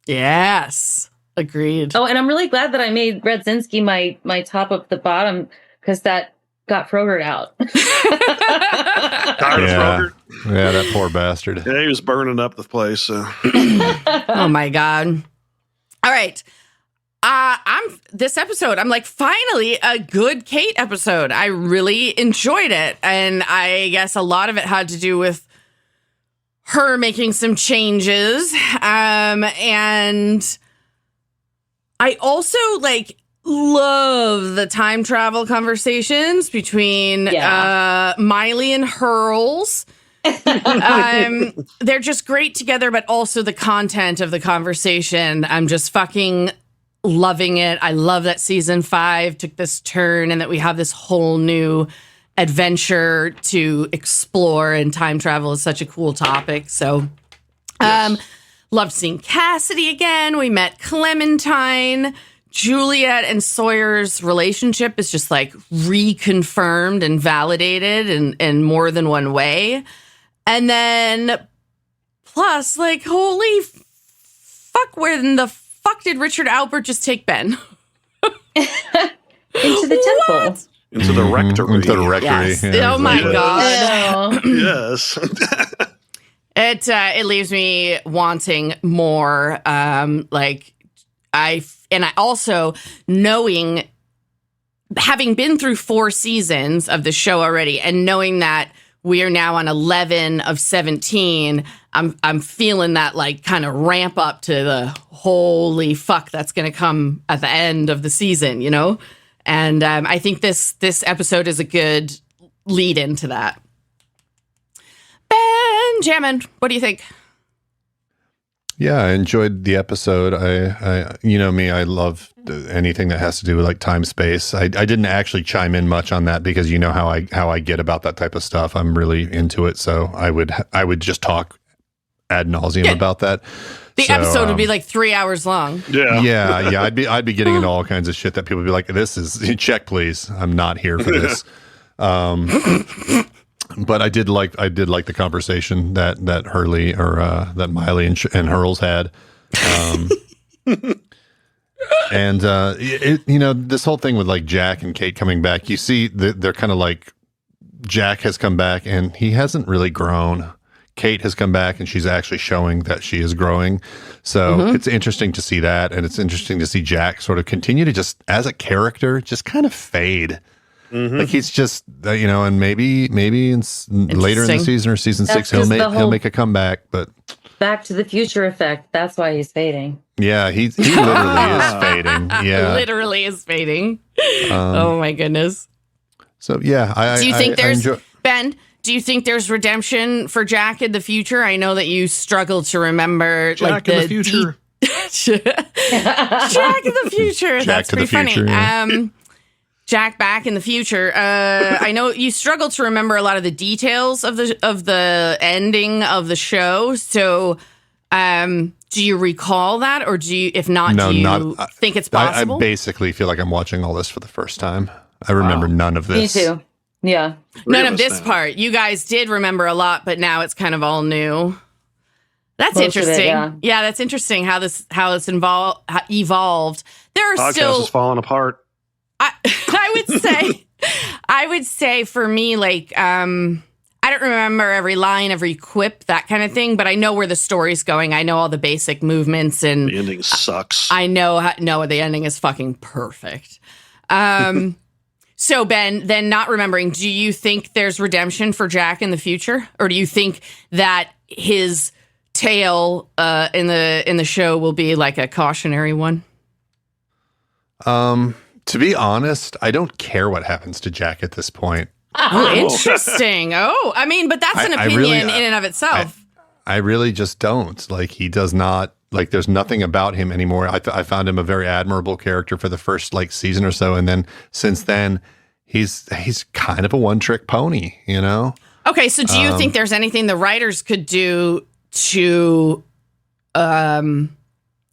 Yes, agreed. Oh, and I'm really glad that I made Radzinski my top of the bottom, because that got Frogurt out. Tired of Frogurt? Yeah, that poor bastard. Yeah, he was burning up the place. Oh my God. All right. This episode, I'm like, finally a good Kate episode. I really enjoyed it. And I guess a lot of it had to do with her making some changes. And I also love the time travel conversations between Miley and Hurles. They're just great together, but also the content of the conversation, I'm just fucking loving it. I love that season 5 took this turn and that we have this whole new adventure to explore, and time travel is such a cool topic. So loved seeing Cassidy again. We met Clementine. Juliet and Sawyer's relationship is just reconfirmed and validated in more than one way. And then plus holy fuck, where in the fuck did Richard Albert just take Ben? Into the temple. Into the rectory. Into the rectory. Yes. Yeah, Oh my Yes. God. Yes. It leaves me wanting more. I also knowing, having been through 4 seasons of the show already, and knowing that we are now on 11 of 17, I'm feeling that like kind of ramp up to the holy fuck that's going to come at the end of the season, you know? And I think this episode is a good lead into that. Benjamin, what do you think? Yeah, I enjoyed the episode. I you know me, I love anything that has to do with like time space. I didn't actually chime in much on that because you know how I get about that type of stuff. I'm really into it, so I would just talk ad nauseum about that. The episode would be like 3 hours long. Yeah. I'd be getting into all kinds of shit that people would be like, "This is check, please. I'm not here for this." But I did like the conversation that Hurley or that Miley and Hurles had, and this whole thing with like Jack and Kate coming back. You see, they're kind of like Jack has come back and he hasn't really grown. Kate has come back and she's actually showing that she is growing. So it's interesting to see that, and it's interesting to see Jack sort of continue to just as a character just kind of fade. Like he's just, and maybe later in the season or season 6, he'll make a comeback. But Back to the Future effect. That's why he's fading. Yeah, he literally is fading. Yeah, literally is fading. Oh my goodness. So yeah, do you think Ben? Do you think there's redemption for Jack in the future? I know that you struggle to remember Jack in the future. Jack in the future. That's pretty funny. Yeah. Jack back in the future. I know you struggle to remember a lot of the details of the ending of the show. So, do you recall that, or do you? If not, do you think it's possible? I basically feel like I'm watching all this for the first time. I remember none of this. Me too. Yeah, none of this part. You guys did remember a lot, but now it's kind of all new. That's interesting. Yeah, that's interesting how it's evolved. There are Podcast still is falling apart. I would say for me, like, I don't remember every line, every quip, that kind of thing, but I know where the story's going. I know all the basic movements, and the ending sucks. I know the ending is fucking perfect. So Ben, then not remembering, do you think there's redemption for Jack in the future, or do you think that his tale in the show will be like a cautionary one? To be honest, I don't care what happens to Jack at this point. Oh, interesting. Oh, I mean, but that's an opinion in and of itself. I really just don't. Like, he does not, like, there's nothing about him anymore. I found him a very admirable character for the first, like, season or so. And then since then, he's kind of a one-trick pony, you know? Okay, so do you think there's anything the writers could do to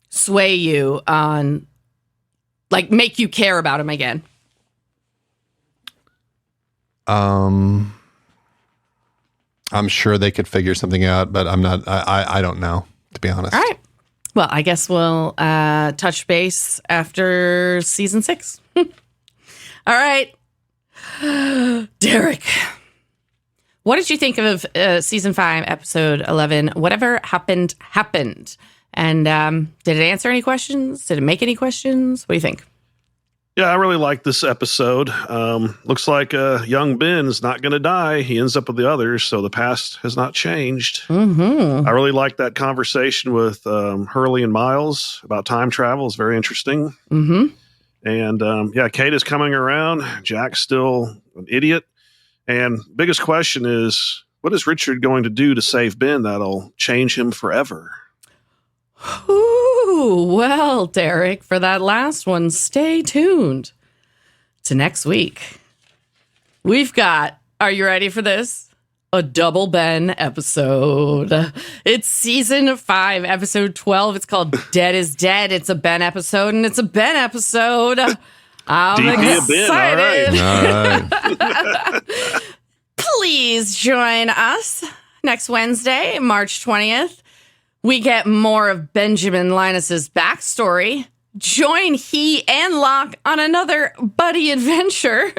sway you on, like, make you care about him again? I'm sure they could figure something out, but I don't know, to be honest. All right. Well, I guess we'll touch base after season 6. All right. Derek, what did you think of season 5, episode 11? Whatever happened, happened. And did it answer any questions? Did it make any questions? What do you think? Yeah, I really like this episode. Looks like young Ben is not going to die. He ends up with the others, so the past has not changed. Mm-hmm. I really like that conversation with Hurley and Miles about time travel. It's very interesting. Mm-hmm. And Kate is coming around. Jack's still an idiot. And biggest question is, what is Richard going to do to save Ben that'll change him forever? Ooh, well, Derek, for that last one, stay tuned to next week. We've got, are you ready for this? A double Ben episode. It's season 5, episode 12. It's called Dead is Dead. It's a Ben episode, and it's a Ben episode. I'm excited. All right. Please join us next Wednesday, March 20th. We get more of Benjamin Linus's backstory. Join he and Locke on another buddy adventure.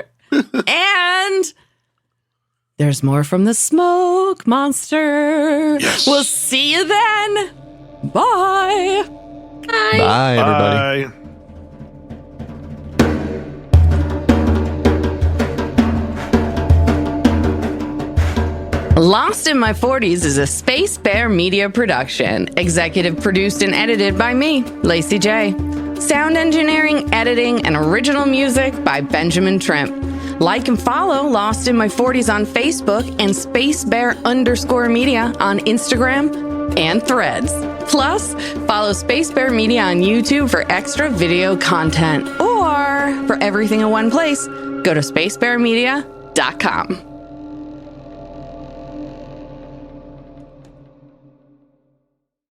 And there's more from the smoke monster. Yes. We'll see you then. Bye. Bye, everybody. Bye. Lost in My 40s is a Space Bear Media production. Executive produced and edited by me, Lacy J. Sound engineering, editing, and original music by Benjamin Trimp. Like and follow Lost in My 40s on Facebook and SpaceBear_Media on Instagram and Threads. Plus, follow Space Bear Media on YouTube for extra video content. Or for everything in one place, go to spacebearmedia.com.